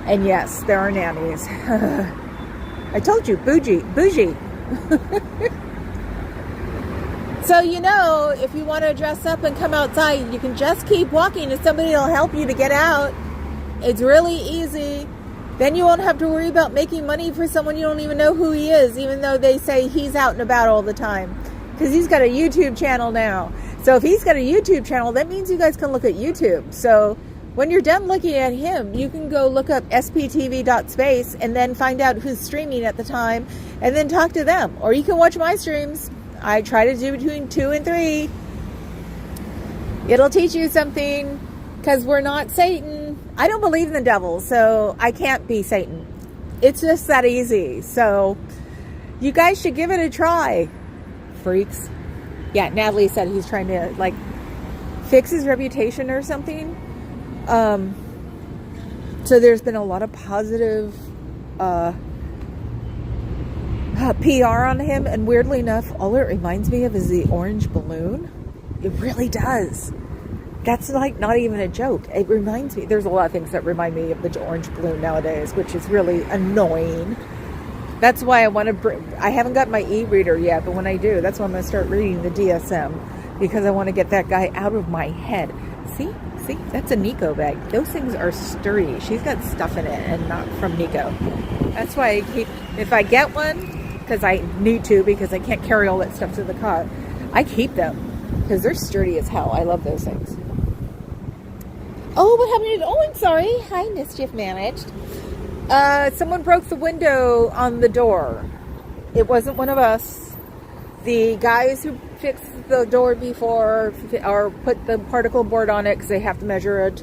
And yes, there are nannies. I told you, bougie. So, if you want to dress up and come outside, you can just keep walking and somebody will help you to get out. It's really easy. Then you won't have to worry about making money for someone you don't even know who he is, even though they say he's out and about all the time. Because he's got a YouTube channel now. So if he's got a YouTube channel, that means you guys can look at YouTube. So when you're done looking at him, you can go look up sptv.space and then find out who's streaming at the time and then talk to them. Or you can watch my streams. I try to do between 2 and 3. It'll teach you something, because we're not Satan. I don't believe in the devil, so I can't be Satan. It's just that easy. So you guys should give it a try, freaks. Yeah, Natalie said he's trying to like fix his reputation or something. So there's been a lot of positive PR on him, and weirdly enough, all it reminds me of is the orange balloon. It really does. That's like not even a joke. It reminds me, there's a lot of things that remind me of the orange balloon nowadays, which is really annoying. That's why I want to I haven't got my e-reader yet, but when I do, that's when I'm going to start reading the DSM, because I want to get that guy out of my head. See, that's a Nico bag. Those things are sturdy. She's got stuff in it, and not from Nico. That's why I keep, if I get one, because I need to, because I can't carry all that stuff to the car, I keep them, because they're sturdy as hell. I love those things. Oh, what happened? Oh, I'm sorry. Hi, mischief managed. Someone broke the window on the door. It wasn't one of us. The guys who fixed the door before, or put the particle board on it, because they have to measure it,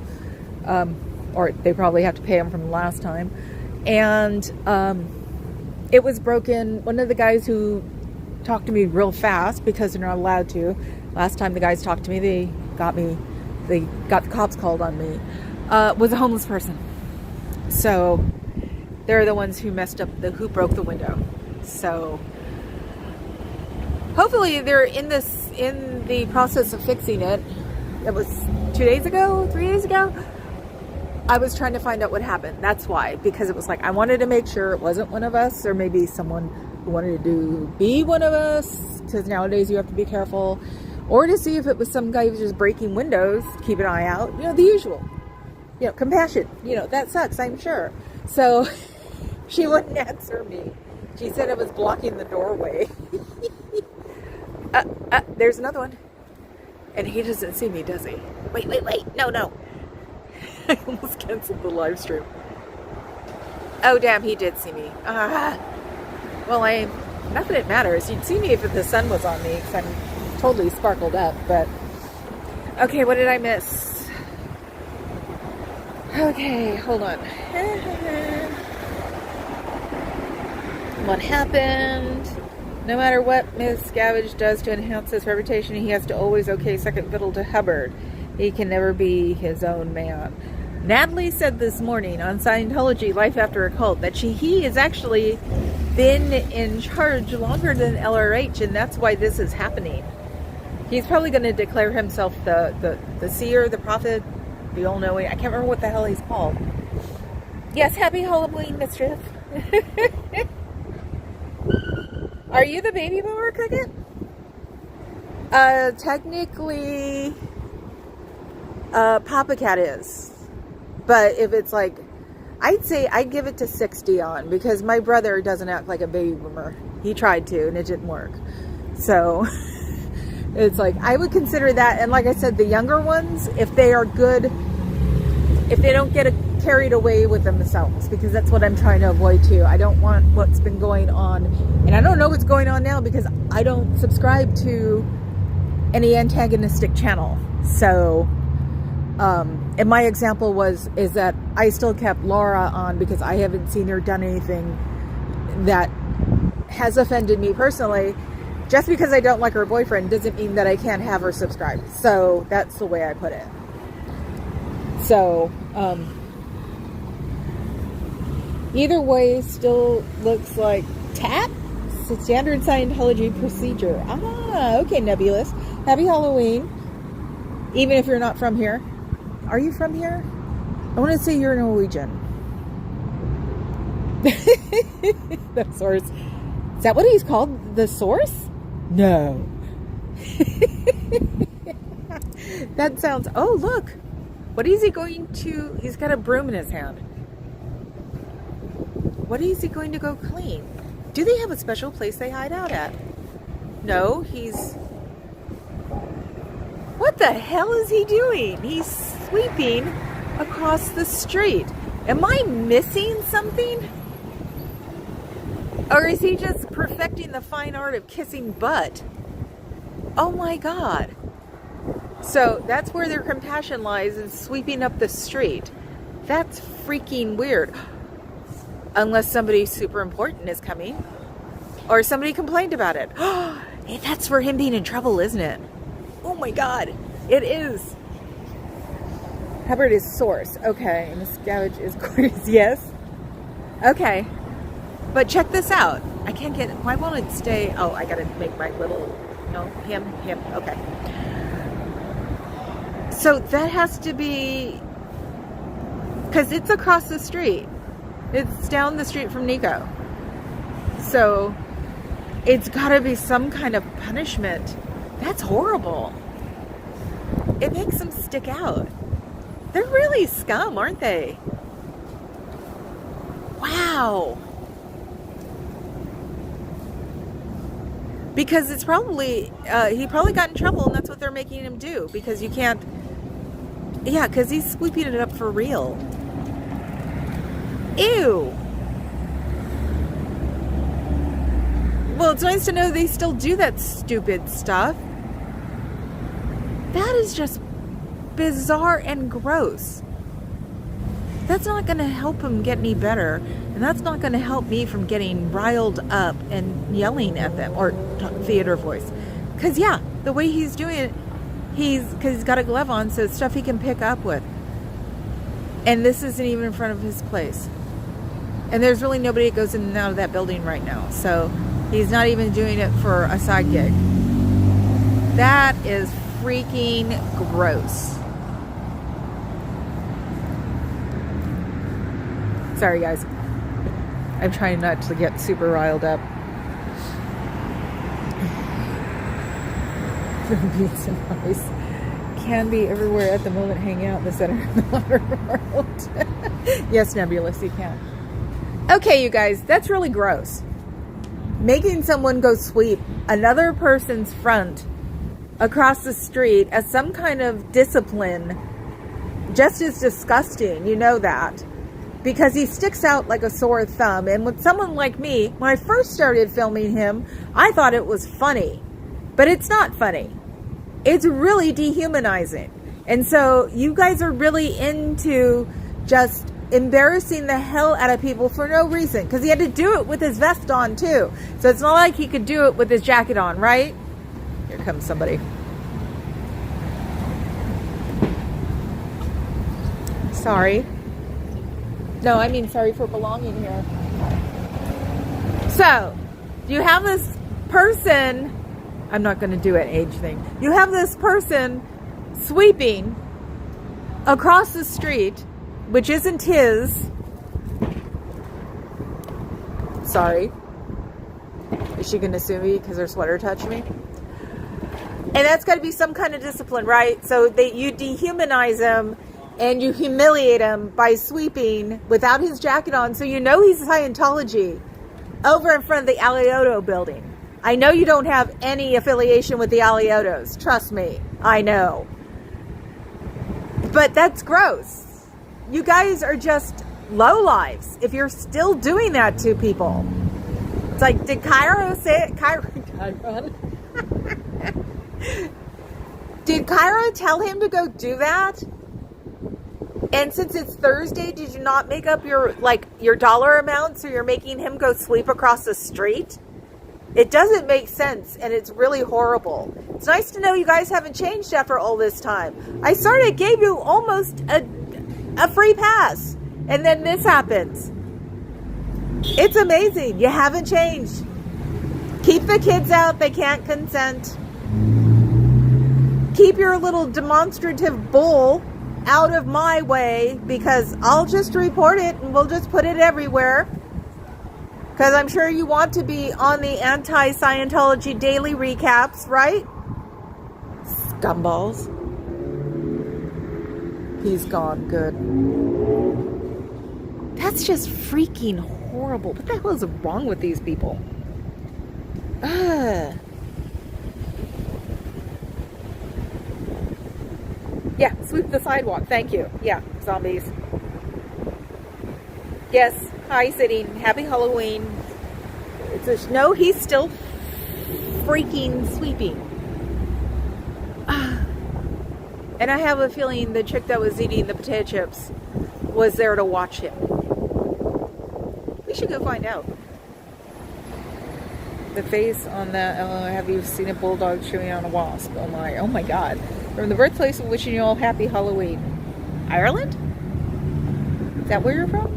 or they probably have to pay them from the last time. And it was broken. One of the guys who talked to me real fast, because they're not allowed to. Last time the guys talked to me, they got the cops called on me, was a homeless person. So they're the ones who messed up, who broke the window. So hopefully they're in the process of fixing it. It was 2 days ago, 3 days ago. I was trying to find out what happened. That's why, because it was like, I wanted to make sure it wasn't one of us, or maybe someone who wanted to be one of us, because nowadays you have to be careful. Or to see if it was some guy who was just breaking windows, keep an eye out. You know, the usual. You know, compassion. You know, that sucks, I'm sure. So she wouldn't answer me. She said I was blocking the doorway. There's another one. And he doesn't see me, does he? Wait. No. I almost canceled the live stream. Oh, damn, he did see me. Well, not that it matters. You'd see me if the sun was on me, because I'm totally sparkled up, but okay, what did I miss? Okay, hold on. What happened? No matter what Miscavige does to enhance his reputation, he has to always okay second fiddle to Hubbard. He can never be his own man. Natalie said this morning on Scientology Life After a Cult that he has actually been in charge longer than LRH, and that's why this is happening. He's probably going to declare himself the seer, the prophet, the all-knowing. I can't remember what the hell he's called. Yes, happy Halloween, mischief. Are you the baby boomer, Cricket? Technically, Papa Cat is. But if it's like, I'd say I'd give it to 60 on, because my brother doesn't act like a baby boomer. He tried to, and it didn't work. So it's like, I would consider that. And like I said, the younger ones, if they are good, if they don't get carried away with themselves, because that's what I'm trying to avoid too. I don't want what's been going on, and I don't know what's going on now, because I don't subscribe to any antagonistic channel. So and my example is that I still kept Laura on, because I haven't seen her done anything that has offended me personally. Just because I don't like her boyfriend doesn't mean that I can't have her subscribed. So that's the way I put it. So either way, still looks like tap. It's a standard Scientology procedure. Okay, Nebulous. Happy Halloween. Even if you're not from here. Are you from here? I want to say you're Norwegian. The source. Is that what he's called? The source? No. That sounds... Oh, look. What is he going to... He's got a broom in his hand. What is he going to go clean? Do they have a special place they hide out at? No, he's... What the hell is he doing? He's sweeping across the street. Am I missing something? Or is he just perfecting the fine art of kissing butt? Oh my God. So that's where their compassion lies, is sweeping up the street. That's freaking weird. Unless somebody super important is coming. Or somebody complained about it. Hey, that's for him being in trouble, isn't it? Oh my God. It is. Hubbard is source. Okay. And the scavenge is gorgeous. Yes. Okay. But check this out. I can't get, why won't it stay? Oh, I gotta make my little, no, him. Okay. So that has to be, because it's across the street. It's down the street from Nico. So it's gotta be some kind of punishment. That's horrible. It makes them stick out. They're really scum, aren't they? Wow. Because it's probably, he probably got in trouble and that's what they're making him do. Because you can't, yeah, because he's sweeping it up for real. Ew. Well, it's nice to know they still do that stupid stuff. That is just bizarre and gross. That's not going to help him get any better. And that's not going to help me from getting riled up and yelling at them. Or theater voice. Because, yeah, the way he's doing it, because he's got a glove on, so it's stuff he can pick up with. And this isn't even in front of his place. And there's really nobody that goes in and out of that building right now. So he's not even doing it for a side gig. That is freaking gross. Sorry, guys. I'm trying not to get super riled up. Beats and ice can be everywhere at the moment, hang out in the center of the modern world. Yes, Nebulous, you can. Okay, you guys, that's really gross. Making someone go sweep another person's front across the street as some kind of discipline just is disgusting. You know that. Because he sticks out like a sore thumb. And with someone like me, when I first started filming him, I thought it was funny. But it's not funny. It's really dehumanizing. And so you guys are really into just embarrassing the hell out of people for no reason. Because he had to do it with his vest on too. So it's not like he could do it with his jacket on, right? Here comes somebody. Sorry. No, I mean sorry for belonging here. So, you have this person, I'm not going to do an age thing. You have this person sweeping across the street, which isn't his. Sorry. Is she going to sue me because her sweater touched me? And that's got to be some kind of discipline, right? So that you dehumanize him and you humiliate him by sweeping without his jacket on, so you know he's Scientology over in front of the Alioto building. I know you don't have any affiliation with the Aliotos. Trust me, I know. But that's gross. You guys are just lowlives if you're still doing that to people. It's like, did Cairo say it? Chiron. Did Cairo tell him to go do that? And since it's Thursday, did you not make up your dollar amount so you're making him go sweep across the street? It doesn't make sense, and it's really horrible. It's nice to know you guys haven't changed after all this time. I gave you almost a free pass, and then this happens. It's amazing. You haven't changed. Keep the kids out. They can't consent. Keep your little demonstrative bull out of my way, because I'll just report it and we'll just put it everywhere. Because I'm sure you want to be on the anti-Scientology daily recaps, right? Scumballs. He's gone. Good. That's just freaking horrible. What the hell is wrong with these people? Ugh. Yeah, sweep the sidewalk. Thank you. Yeah, zombies. Yes, hi, sitting. Happy Halloween. No, he's still freaking sweeping. And I have a feeling the chick that was eating the potato chips was there to watch him. We should go find out. The face on that, have you seen a bulldog chewing on a wasp? Oh my god. From the birthplace of wishing you all happy Halloween. Ireland? Is that where you're from?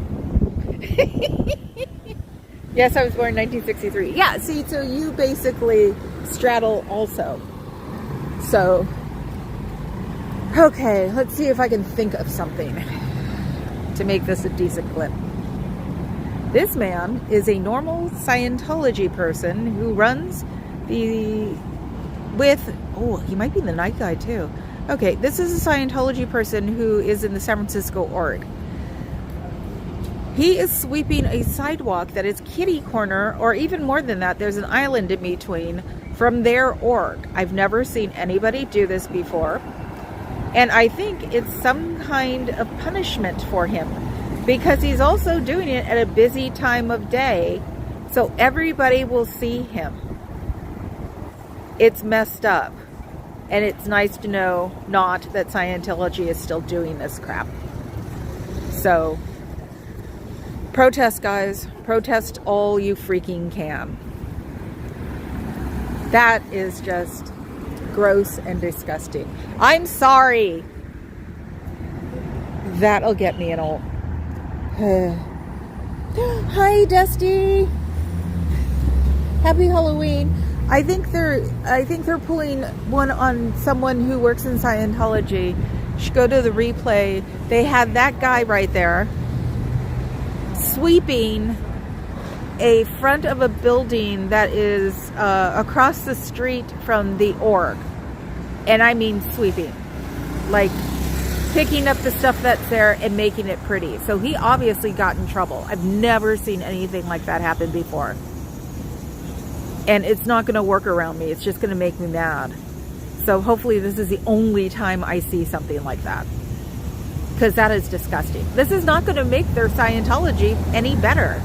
Yes, I was born in 1963. Yeah, see, so you basically straddle also. So, okay, let's see if I can think of something to make this a decent clip. This man is a normal Scientology person who runs he might be the night guy too. Okay, this is a Scientology person who is in the San Francisco org. He is sweeping a sidewalk that is kitty corner, or even more than that, there's an island in between from their org. I've never seen anybody do this before. And I think it's some kind of punishment for him, because he's also doing it at a busy time of day, so everybody will see him. It's messed up. And it's nice to know not that Scientology is still doing this crap. So, protest, guys. Protest all you freaking can. That is just gross and disgusting. I'm sorry. That'll get me in all. Hi, Dusty. Happy Halloween. I think they're pulling one on someone who works in Scientology. You should go to the replay. They had that guy right there sweeping a front of a building that is across the street from the org. And I mean sweeping. Like picking up the stuff that's there and making it pretty. So he obviously got in trouble. I've never seen anything like that happen before. And it's not going to work around me. It's just going to make me mad. So hopefully this is the only time I see something like that. Because that is disgusting. This is not going to make their Scientology any better.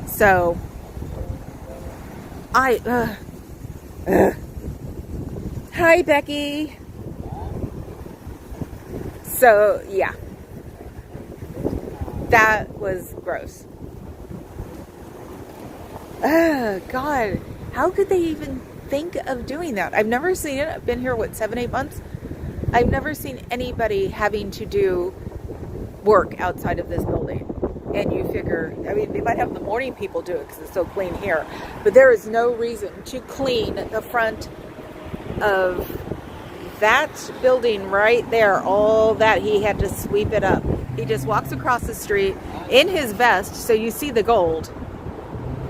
So, Hi, Becky. So, yeah. That was gross. Oh, God. How could they even think of doing that? I've never seen it. I've been here, 7-8 months? I've never seen anybody having to do work outside of this building. And you figure, I mean, they might have the morning people do it because it's so clean here. But there is no reason to clean the front of that building right there. All that, he had to sweep it up. He just walks across the street in his vest, so you see the gold.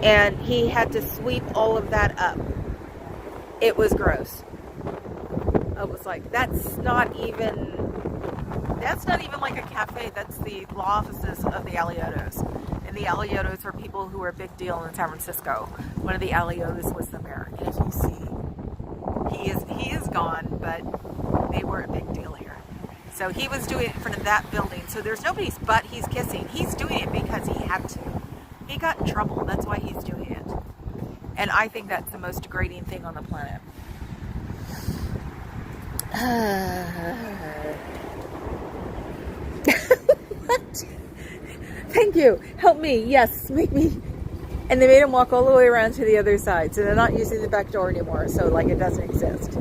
And he had to sweep all of that up. It was gross. I was like, that's not even like a cafe. That's the law offices of the Aliotos. And the Aliotos are people who are a big deal in San Francisco. One of the Aliotos was the mayor. And if you see, he is gone, but they were a big deal here. So he was doing it in front of that building. So there's nobody's butt he's kissing. He's doing it because he had to. He got in trouble. That's why he's doing it. And I think that's the most degrading thing on the planet. What? Thank you. Help me. Yes, make me. And they made him walk all the way around to the other side. So they're not using the back door anymore. So like it doesn't exist.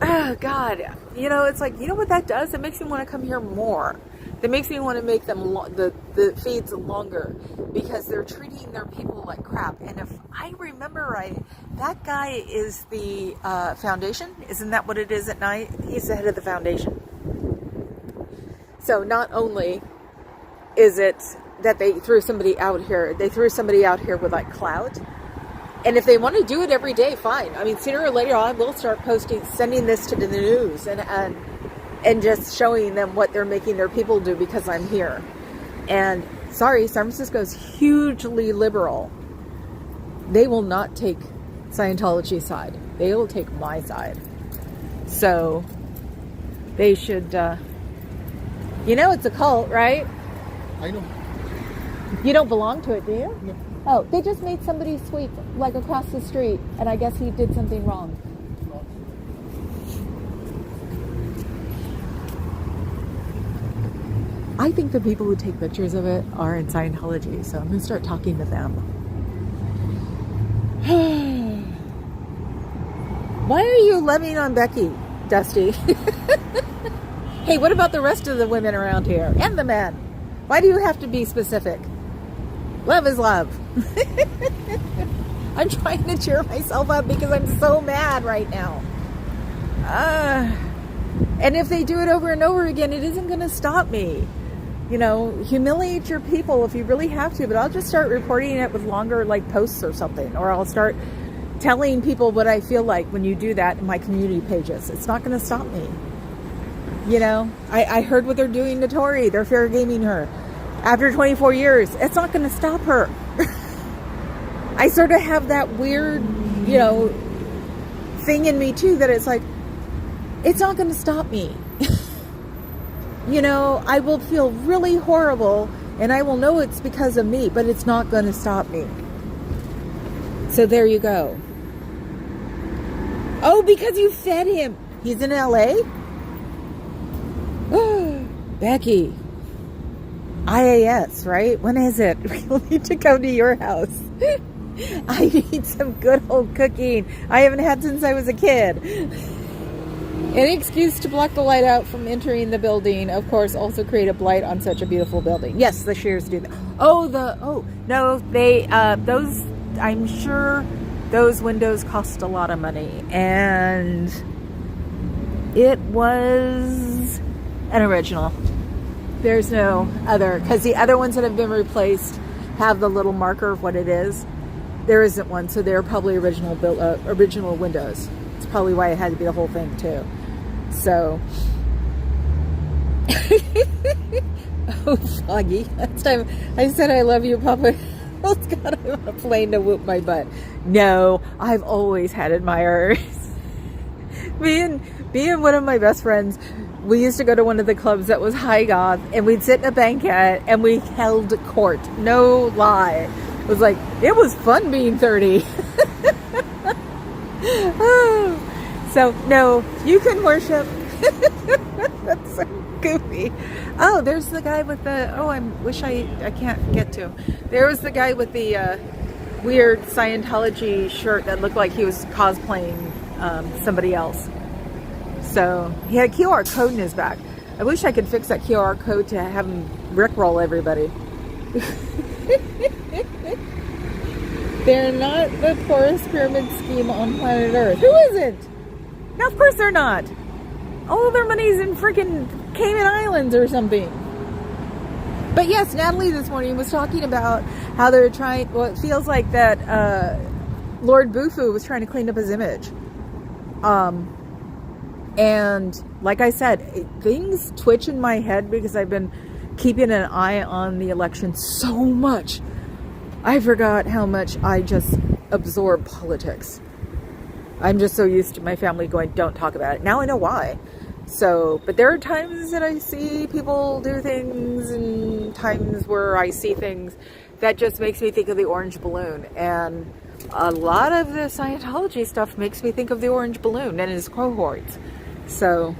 Oh, God. You know, it's like, you know what that does? It makes me want to come here more. That makes me want to make them the feeds longer, because they're treating their people like crap. And if I remember right, that guy is the foundation. Isn't that what it is at night? He's the head of the foundation. So not only is it that they threw somebody out here, they threw somebody out here with like clout. And if they want to do it every day, fine. I mean, sooner or later, I will start sending this to the news and just showing them what they're making their people do because I'm here. And sorry, San Francisco's hugely liberal. They will not take Scientology's side. They will take my side. So They should, you know, it's a cult, right? I know. You don't belong to it, do you? No. Oh, they just made somebody sweep like across the street, and I guess he did something wrong. I think the people who take pictures of it are in Scientology, so I'm going to start talking to them. Why are you loving on Becky, Dusty? Hey, what about the rest of the women around here? And the men? Why do you have to be specific? Love is love. I'm trying to cheer myself up because I'm so mad right now. And if they do it over and over again, it isn't going to stop me. You know, humiliate your people if you really have to, but I'll just start reporting it with longer like posts or something, or I'll start telling people what I feel like when you do that in my community pages. It's not going to stop me. You know, I heard what they're doing to Tori. They're fair gaming her. After 24 years, it's not going to stop her. I sort of have that weird, you know, thing in me too, that it's like, it's not going to stop me. You know, I will feel really horrible and I will know it's because of me, but it's not going to stop me. So there you go. Oh, because you fed him. He's in LA? Becky. IAS, right? When is it? We'll need to come to your house. I need some good old cooking. I haven't had since I was a kid. Any excuse to block the light out from entering the building, of course, also create a blight on such a beautiful building. Yes, the shears do that. No, they, those, I'm sure those windows cost a lot of money, and it was an original. There's no other, because the other ones that have been replaced have the little marker of what it is. There isn't one, so they're probably original windows. It's probably why it had to be the whole thing too. So, oh, Foggy. Last time I said I love you, Papa. Oh God, I'm on a plane to whoop my butt. No, I've always had admirers. Me and one of my best friends, we used to go to one of the clubs that was high goth, and we'd sit in a banquet and we held court. No lie. It was like, it was fun being 30. Oh. So, no, you can worship. That's so goofy. Oh, there's the guy with the, I can't get to. There was the guy with the weird Scientology shirt that looked like he was cosplaying somebody else. So, he had a QR code in his back. I wish I could fix that QR code to have him rickroll everybody. They're not the poorest pyramid scheme on planet Earth. Who isn't? No, of course they're not. All their money's in freaking Cayman Islands or something. But yes, Natalie this morning was talking about how they're trying, well, it feels like that Lord Bufu was trying to clean up his image. And like I said, things twitch in my head because I've been keeping an eye on the election so much. I forgot how much I just absorb politics. I'm just so used to my family going, don't talk about it. Now I know why. So, but there are times that I see people do things, and times where I see things that just makes me think of the orange balloon. And a lot of the Scientology stuff makes me think of the orange balloon and his cohorts. So,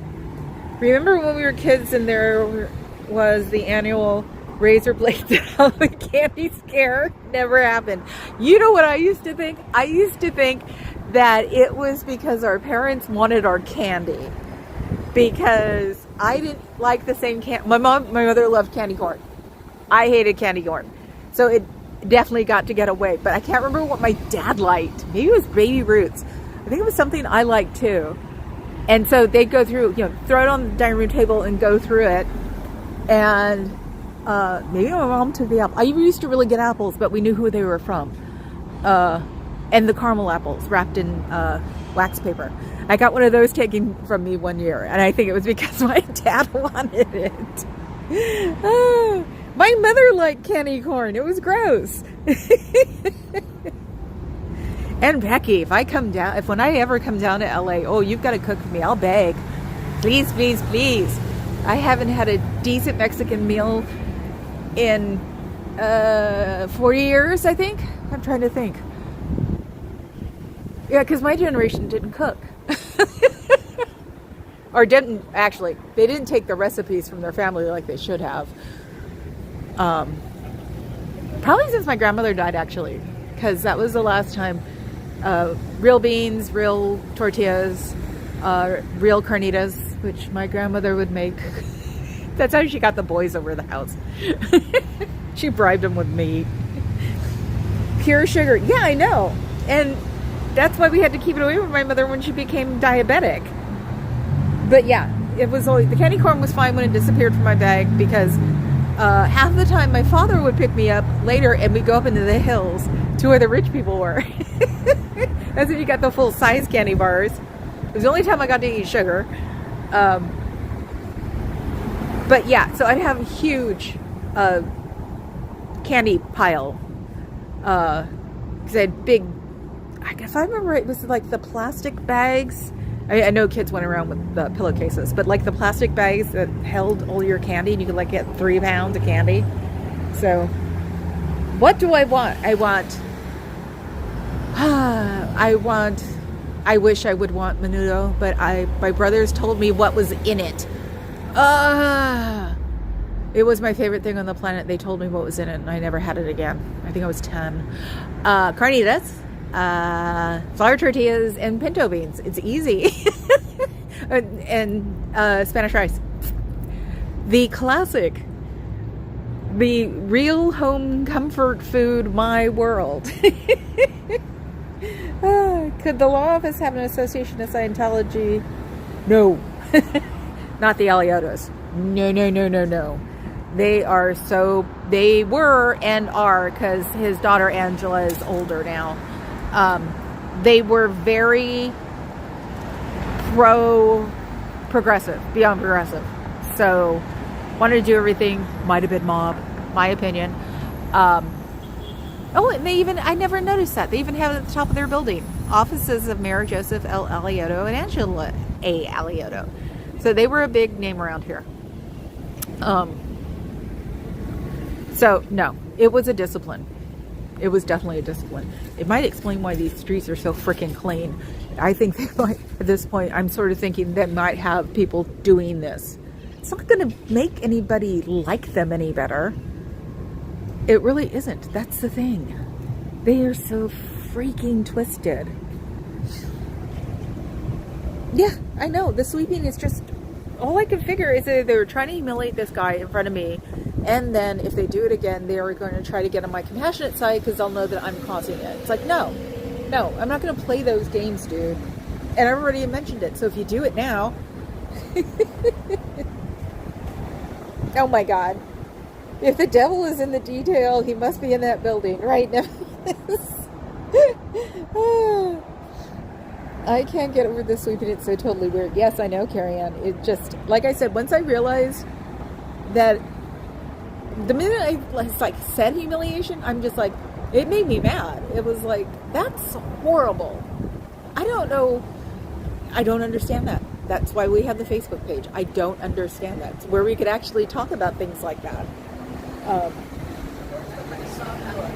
remember when we were kids and there was the annual razor blade candy scare? Never happened. You know what I used to think? I used to think that it was because our parents wanted our candy, because I didn't like the same candy. My mother loved candy corn. I hated candy corn, so it definitely got to get away. But I can't remember what my dad liked. Maybe it was Baby Roots. I think it was something I liked too. And so they'd go through, throw it on the dining room table and go through it. And maybe my mom took the apple. I used to really get apples, but we knew who they were from. And the caramel apples wrapped in wax paper. I got one of those taken from me one year, and I think it was because my dad wanted it. Oh, my mother liked candy corn. It was gross. And Becky, when I ever come down to LA, oh, you've got to cook for me. I'll beg. Please, please, please. I haven't had a decent Mexican meal in 40 years, I think. I'm trying to think. Yeah, because my generation didn't cook. Or didn't, actually. They didn't take the recipes from their family like they should have. Probably since my grandmother died, actually. Because that was the last time. Real beans, real tortillas, real carnitas, which my grandmother would make. That's how she got the boys over the house. She bribed them with meat. Pure sugar. Yeah, I know. And that's why we had to keep it away from my mother when she became diabetic. But yeah, it was always, the candy corn was fine when it disappeared from my bag, because half the time my father would pick me up later and we'd go up into the hills to where the rich people were. That's when you got the full size candy bars. It was the only time I got to eat sugar. But yeah, so I'd have a huge candy pile. Because I had big, I guess I remember it was like the plastic bags. I know kids went around with the pillowcases, but like the plastic bags that held all your candy, and you could like get 3 pounds of candy. So what do I want? I wish I would want menudo, but my brothers told me what was in it. It was my favorite thing on the planet. They told me what was in it, and I never had it again. I think I was 10. Carnitas, flour tortillas, and pinto beans. It's easy. and Spanish rice. The classic. The real home comfort food, my world. Could the law office have an association of Scientology? No. Not the Aliotos. No. They were and are, because his daughter Angela is older now. They were very progressive, beyond progressive. So wanted to do everything, might have been mob, my opinion. And they even, I never noticed that. They even have it at the top of their building. Offices of Mayor Joseph L. Alioto and Angela A. Alioto. So they were a big name around here. So no, it was a discipline. It was definitely a discipline. It might explain why these streets are so freaking clean. I think they might, at this point, I'm sort of thinking they might have people doing this. It's not going to make anybody like them any better. It really isn't. That's the thing. They are so freaking twisted. Yeah, I know. The sweeping is just, all I can figure is that they're trying to humiliate this guy in front of me, and then if they do it again, they are going to try to get on my compassionate side because they'll know that I'm causing it. It's like, no, I'm not going to play those games, dude. And I already mentioned it, so if you do it now... Oh my God. If the devil is in the detail, he must be in that building right now. I can't get over the sweeping. It's so totally weird. Yes, I know, Carrie Ann. It just, like I said, once I realized that the minute I said humiliation, I'm just like, it made me mad. It was like, that's horrible. I don't know. I don't understand that. That's why we have the Facebook page. I don't understand that. It's where we could actually talk about things like that.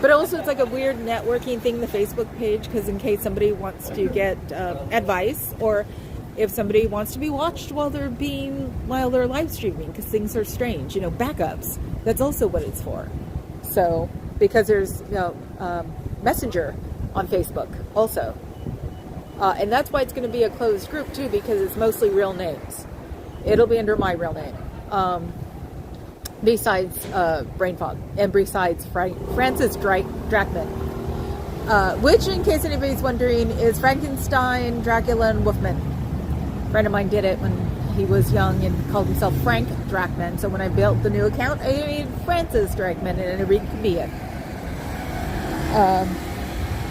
But also it's like a weird networking thing, the Facebook page, because in case somebody wants to get advice, or if somebody wants to be watched while they're live streaming, because things are strange, backups. That's also what it's for. So, because there's Messenger on Facebook also. And that's why it's going to be a closed group too, because it's mostly real names. It'll be under my real name. Besides Brain Fog, and besides Francis Drachman, which, in case anybody's wondering, is Frankenstein, Dracula, and Wolfman. A friend of mine did it when he was young and called himself Frank Drachman. So when I built the new account, I made Francis Drachman, and it could be it.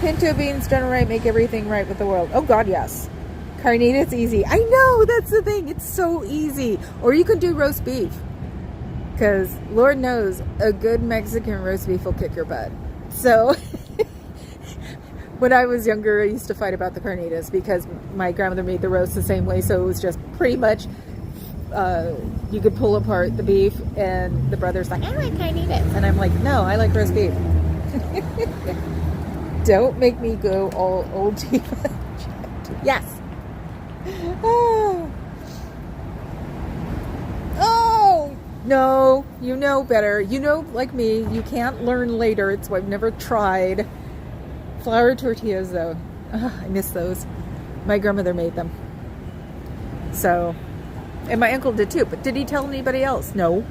Pinto beans done right make everything right with the world. Oh God, yes. Carnita's easy. I know, that's the thing. It's so easy. Or you could do roast beef. Because Lord knows a good Mexican roast beef will kick your butt. So when I was younger, I used to fight about the carnitas because my grandmother made the roast the same way. So it was just pretty much you could pull apart the beef, and the brother's like, I like tiny bits. And I'm like, no, I like roast beef. Don't make me go all old Tifa. Yes. Oh, no, you know better. You know, like me, you can't learn later. It's why I've never tried. Flour tortillas, though. I miss those. My grandmother made them. So, and my uncle did too. But did he tell anybody else? No.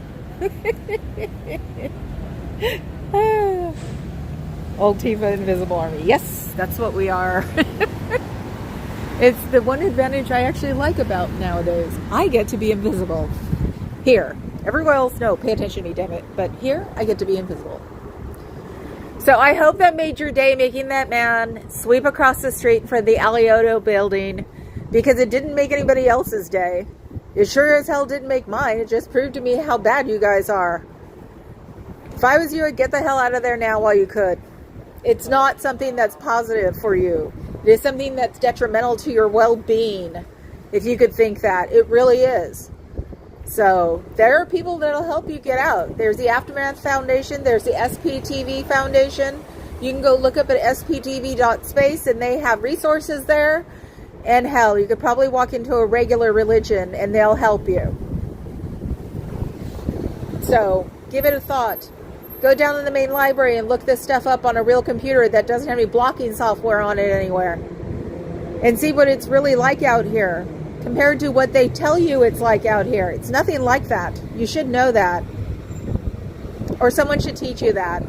Old Tifa Invisible Army. Yes, that's what we are. It's the one advantage I actually like about nowadays. I get to be invisible. Here. Everywhere else, no, pay attention to me, damn it. But here, I get to be invisible. So I hope that made your day, making that man sweep across the street for the Alioto building, because it didn't make anybody else's day. It sure as hell didn't make mine. It just proved to me how bad you guys are. If I was you, I'd get the hell out of there now while you could. It's not something that's positive for you. It is something that's detrimental to your well-being, if you could think that. It really is. So there are people that'll help you get out. There's the Aftermath Foundation. There's the SPTV Foundation. You can go look up at sptv.space, and they have resources there. And hell, you could probably walk into a regular religion and they'll help you. So give it a thought. Go down to the main library and look this stuff up on a real computer that doesn't have any blocking software on it anywhere. And see what it's really like out here compared to what they tell you it's like out here. It's nothing like that. You should know that. Or someone should teach you that.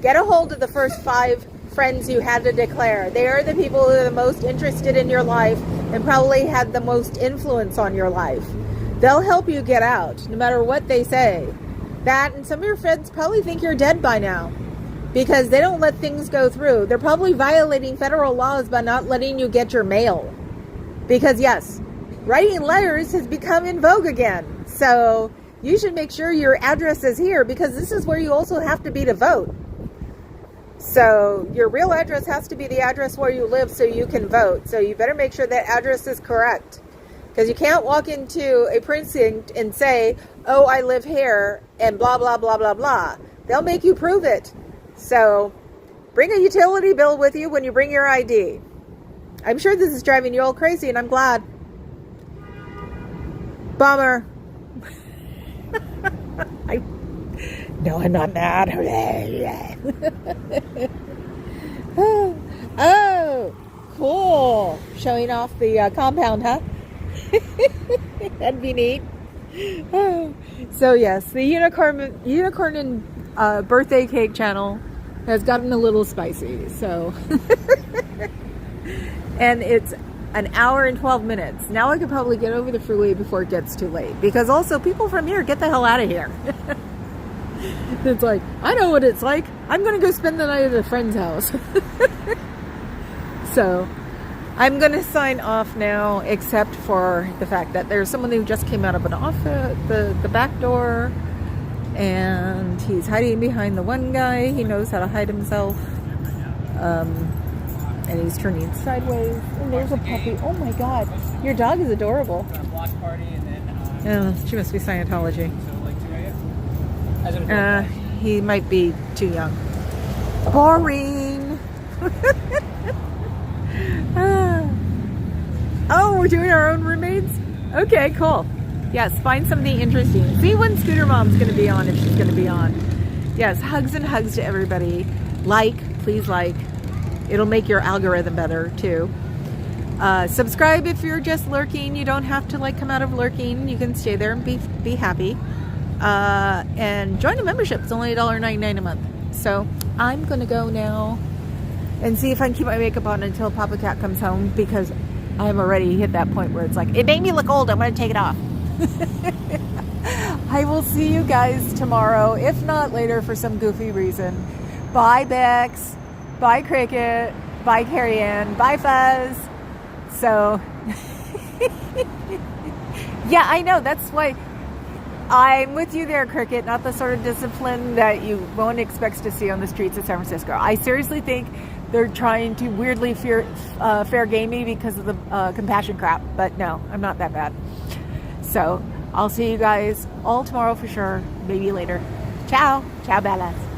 Get a hold of the first 5 friends you had to declare. They are the people who are the most interested in your life and probably had the most influence on your life. They'll help you get out, no matter what they say. That, and some of your friends probably think you're dead by now because they don't let things go through. They're probably violating federal laws by not letting you get your mail. Because yes, writing letters has become in vogue again. So you should make sure your address is here, because this is where you also have to be to vote. So your real address has to be the address where you live so you can vote. So you better make sure that address is correct. Because you can't walk into a precinct and say, oh, I live here, and blah, blah, blah, blah, blah. They'll make you prove it. So bring a utility bill with you when you bring your ID. I'm sure this is driving you all crazy, and I'm glad. Bummer. No, I'm not mad. Oh, cool. Showing off the compound, huh? That'd be neat. So yes, the unicorn and birthday cake channel has gotten a little spicy. So, and it's an hour and 12 minutes. Now I could probably get over the freeway before it gets too late, because also people from here, get the hell out of here. It's like, I know what it's like. I'm going to go spend the night at a friend's house. So I'm going to sign off now, except for the fact that there's someone who just came out of an office, the back door, and he's hiding behind the one guy. He knows how to hide himself. And he's turning sideways. And there's a puppy. Oh my God. Your dog is adorable. Oh, she must be Scientology. He might be too young. Boring. Oh, we're doing our own roommates? Okay, cool. Yes, find something interesting. See when Scooter Mom's going to be on, if she's going to be on. Yes, hugs and hugs to everybody. Please like. It'll make your algorithm better, too. Subscribe if you're just lurking. You don't have to, come out of lurking. You can stay there and be happy. And join a membership. It's only $1.99 a month. So I'm going to go now and see if I can keep my makeup on until Papa Cat comes home, because I'm already hit that point where it's like, it made me look old. I'm going to take it off. I will see you guys tomorrow, if not later for some goofy reason. Bye, Bex. Bye, Cricket. Bye, Carrie Ann. Bye, Fuzz. So, yeah, I know. That's why I'm with you there, Cricket. Not the sort of discipline that you won't expect to see on the streets of San Francisco. I seriously think they're trying to weirdly fair game me because of the compassion crap. But no, I'm not that bad. So I'll see you guys all tomorrow for sure. Maybe later. Ciao. Ciao, Bellas.